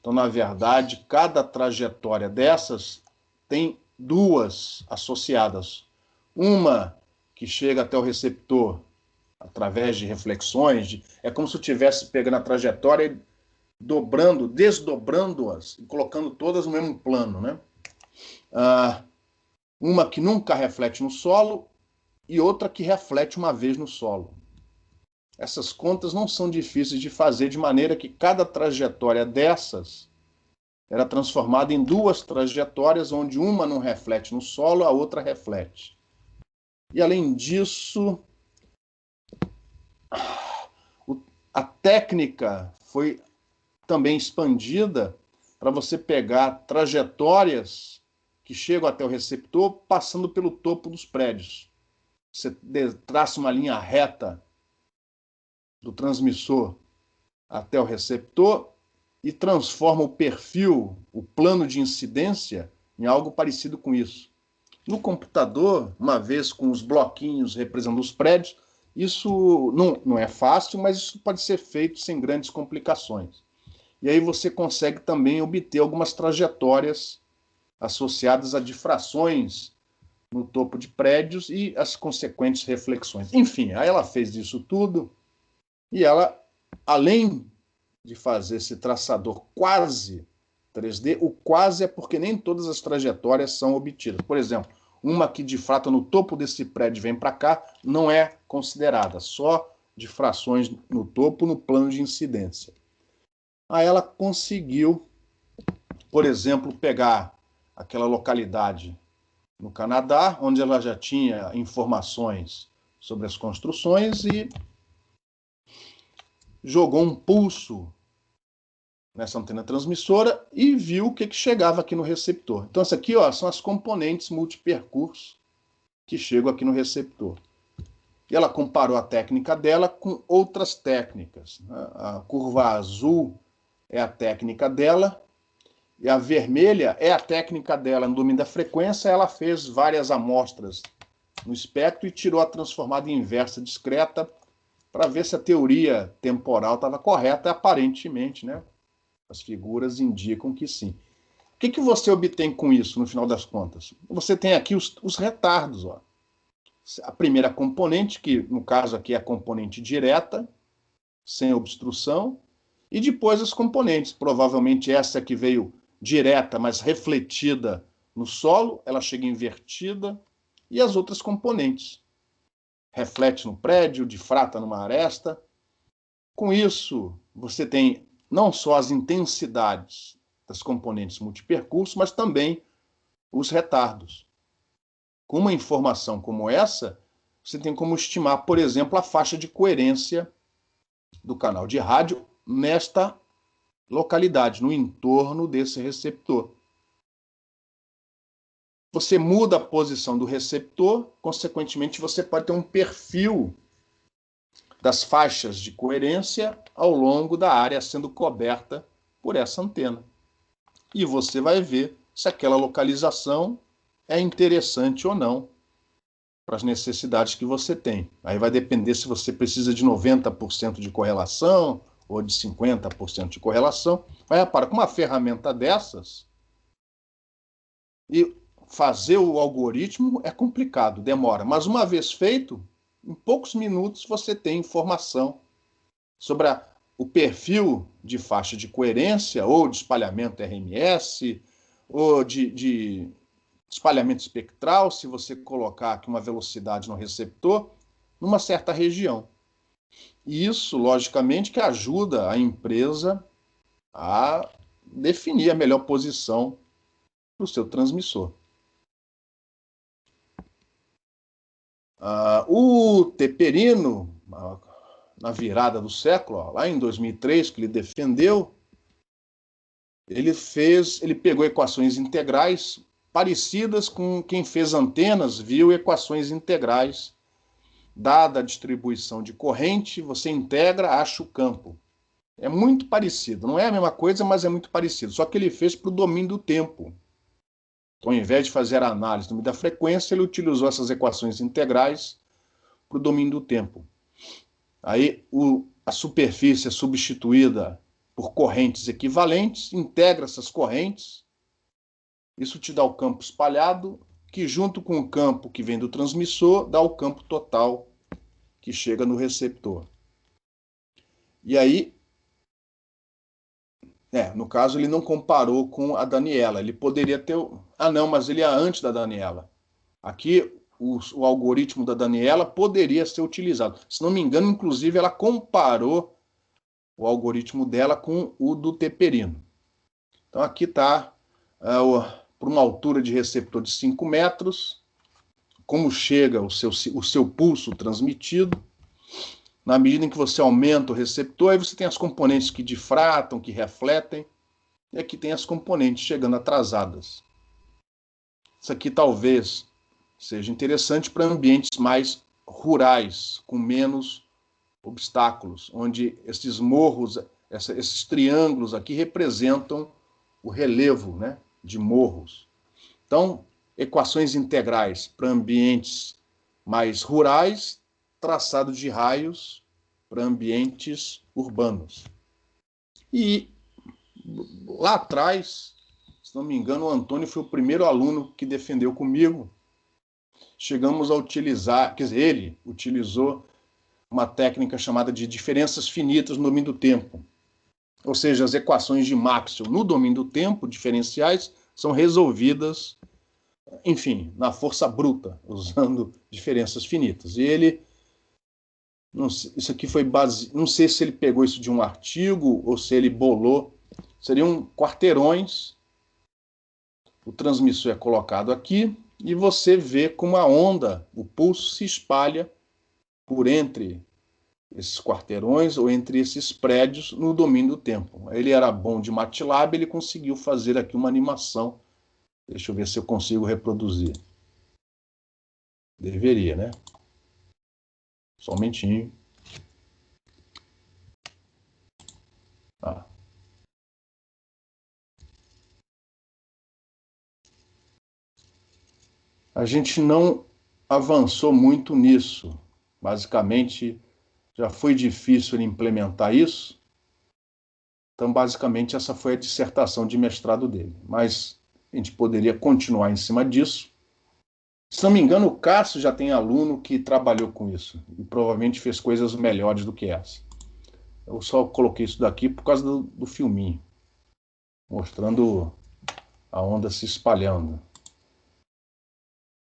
Então, na verdade, cada trajetória dessas tem 2 associadas. Uma que chega até o receptor através de reflexões, é como se eu estivesse pegando a trajetória e desdobrando-as e colocando todas no mesmo plano, né? Uma que nunca reflete no solo e outra que reflete uma vez no solo. Essas contas não são difíceis de fazer, de maneira que cada trajetória dessas era transformada em 2 trajetórias, onde uma não reflete no solo, a outra reflete. E, além disso, a técnica foi também expandida para você pegar trajetórias que chegam até o receptor passando pelo topo dos prédios. Você traça uma linha reta do transmissor até o receptor e transforma o perfil, o plano de incidência, em algo parecido com isso. No computador, uma vez com os bloquinhos representando os prédios, isso não é fácil, mas isso pode ser feito sem grandes complicações. E aí você consegue também obter algumas trajetórias associadas a difrações no topo de prédios e as consequentes reflexões. Enfim, aí ela fez isso tudo e ela, além de fazer esse traçador quase 3D, o quase é porque nem todas as trajetórias são obtidas. Por exemplo, uma que difrata no topo desse prédio e vem para cá, não é considerada, só difrações no topo, no plano de incidência. Aí ela conseguiu, por exemplo, pegar aquela localidade no Canadá, onde ela já tinha informações sobre as construções e jogou um pulso nessa antena transmissora e viu o que chegava aqui no receptor. Então, isso aqui, ó, são as componentes multipercurso que chegam aqui no receptor. E ela comparou a técnica dela com outras técnicas. A curva azul é a técnica dela, e a vermelha é a técnica dela no domínio da frequência. Ela fez várias amostras no espectro e tirou a transformada inversa discreta para ver se a teoria temporal estava correta, e aparentemente, né, as figuras indicam que sim. O que você obtém com isso, no final das contas? Você tem aqui os retardos. Ó. A primeira componente, que no caso aqui é a componente direta, sem obstrução, e depois as componentes. Provavelmente essa que veio direta, mas refletida no solo, ela chega invertida, e as outras componentes. Reflete no prédio, difrata numa aresta. Com isso, você tem não só as intensidades das componentes multipercurso, mas também os retardos. Com uma informação como essa, você tem como estimar, por exemplo, a faixa de coerência do canal de rádio nesta localidade, no entorno desse receptor. Você muda a posição do receptor, consequentemente, você pode ter um perfil das faixas de coerência ao longo da área sendo coberta por essa antena. e você vai ver se aquela localização é interessante ou não para as necessidades que você tem. Aí vai depender se você precisa de 90% de correlação ou de 50% de correlação. Mas repara, com uma ferramenta dessas, e fazer o algoritmo é complicado, demora. Mas uma vez feito, em poucos minutos você tem informação sobre o perfil de faixa de coerência ou de espalhamento RMS ou de espalhamento espectral, se você colocar aqui uma velocidade no receptor, numa certa região. E isso, logicamente, que ajuda a empresa a definir a melhor posição do seu transmissor. O Teperino, na virada do século, lá em 2003, que ele defendeu, ele pegou equações integrais parecidas com quem fez antenas, viu equações integrais. Dada a distribuição de corrente, você integra, acha o campo. É muito parecido, não é a mesma coisa, mas é muito parecido. Só que ele fez para o domínio do tempo. Então, ao invés de fazer a análise do domínio da frequência, ele utilizou essas equações integrais para o domínio do tempo. Aí a superfície é substituída por correntes equivalentes, integra essas correntes, isso te dá o campo espalhado, que junto com o campo que vem do transmissor, dá o campo total que chega no receptor. E aí, no caso, ele não comparou com a Daniela. Ele poderia ter... não, mas ele é antes da Daniela. Aqui, o algoritmo da Daniela poderia ser utilizado. Se não me engano, inclusive, ela comparou o algoritmo dela com o do Teperino. Então, aqui está, por uma altura de receptor de 5 metros, como chega o seu pulso transmitido. Na medida em que você aumenta o receptor, aí você tem as componentes que difratam, que refletem, e aqui tem as componentes chegando atrasadas. Isso aqui talvez seja interessante para ambientes mais rurais, com menos obstáculos, onde esses morros, esses triângulos aqui representam o relevo, né, de morros. Então, equações integrais para ambientes mais rurais, traçado de raios para ambientes urbanos. E lá atrás, se não me engano, o Antônio foi o primeiro aluno que defendeu comigo. Chegamos a utilizar, quer dizer, ele utilizou uma técnica chamada de diferenças finitas no domínio do tempo. Ou seja, as equações de Maxwell no domínio do tempo, diferenciais, são resolvidas, enfim, na força bruta, usando diferenças finitas. E ele, isso aqui foi não sei se ele pegou isso de um artigo ou se ele bolou, seriam quarteirões, o transmissor é colocado aqui e você vê como a onda, o pulso se espalha por entre esses quarteirões ou entre esses prédios no domínio do tempo. Ele era bom de MATLAB, ele conseguiu fazer aqui uma animação. Deixa eu ver se eu consigo reproduzir. Deveria, né? Só um momentinho. Ah. A gente não avançou muito nisso. Basicamente, já foi difícil implementar isso. Então, basicamente, essa foi a dissertação de mestrado dele. Mas a gente poderia continuar em cima disso. Se não me engano, o Cássio já tem aluno que trabalhou com isso. E provavelmente fez coisas melhores do que essa. Eu só coloquei isso daqui por causa do filminho. Mostrando a onda se espalhando.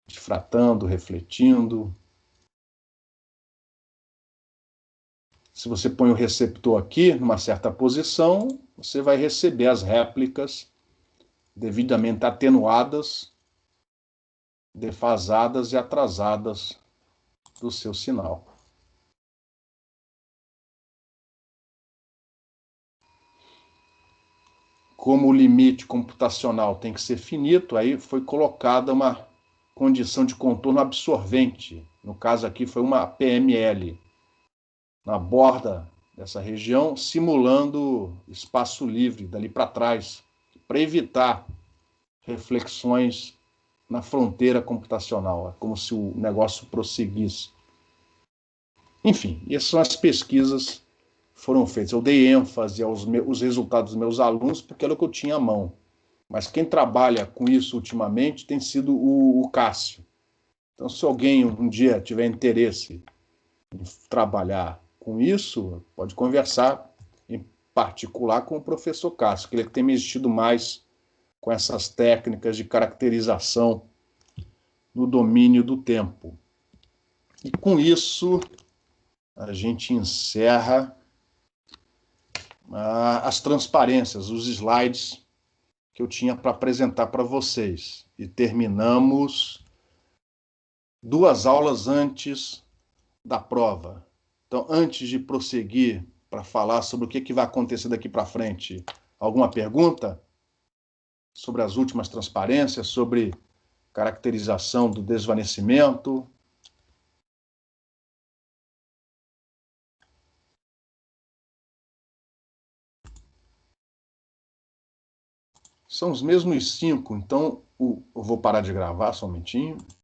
Difratando, refletindo. Se você põe o receptor aqui, numa certa posição, você vai receber as réplicas devidamente atenuadas, defasadas e atrasadas do seu sinal. Como o limite computacional tem que ser finito, aí foi colocada uma condição de contorno absorvente. No caso aqui foi uma PML, na borda dessa região, simulando espaço livre dali para trás, para evitar reflexões na fronteira computacional, como se o negócio prosseguisse. Enfim, essas são as pesquisas que foram feitas. Eu dei ênfase aos resultados dos meus alunos porque era o que eu tinha à mão. Mas quem trabalha com isso ultimamente tem sido o Cássio. Então, se alguém um dia tiver interesse em trabalhar com isso, pode conversar em particular com o professor Cássio, que ele tem mexido mais com essas técnicas de caracterização no domínio do tempo. E com isso, a gente encerra as transparências, os slides que eu tinha para apresentar para vocês. E terminamos 2 aulas antes da prova. Então, antes de prosseguir para falar sobre o que vai acontecer daqui para frente, alguma pergunta sobre as últimas transparências, sobre caracterização do desvanecimento? São os mesmos 5, então eu vou parar de gravar só um momentinho.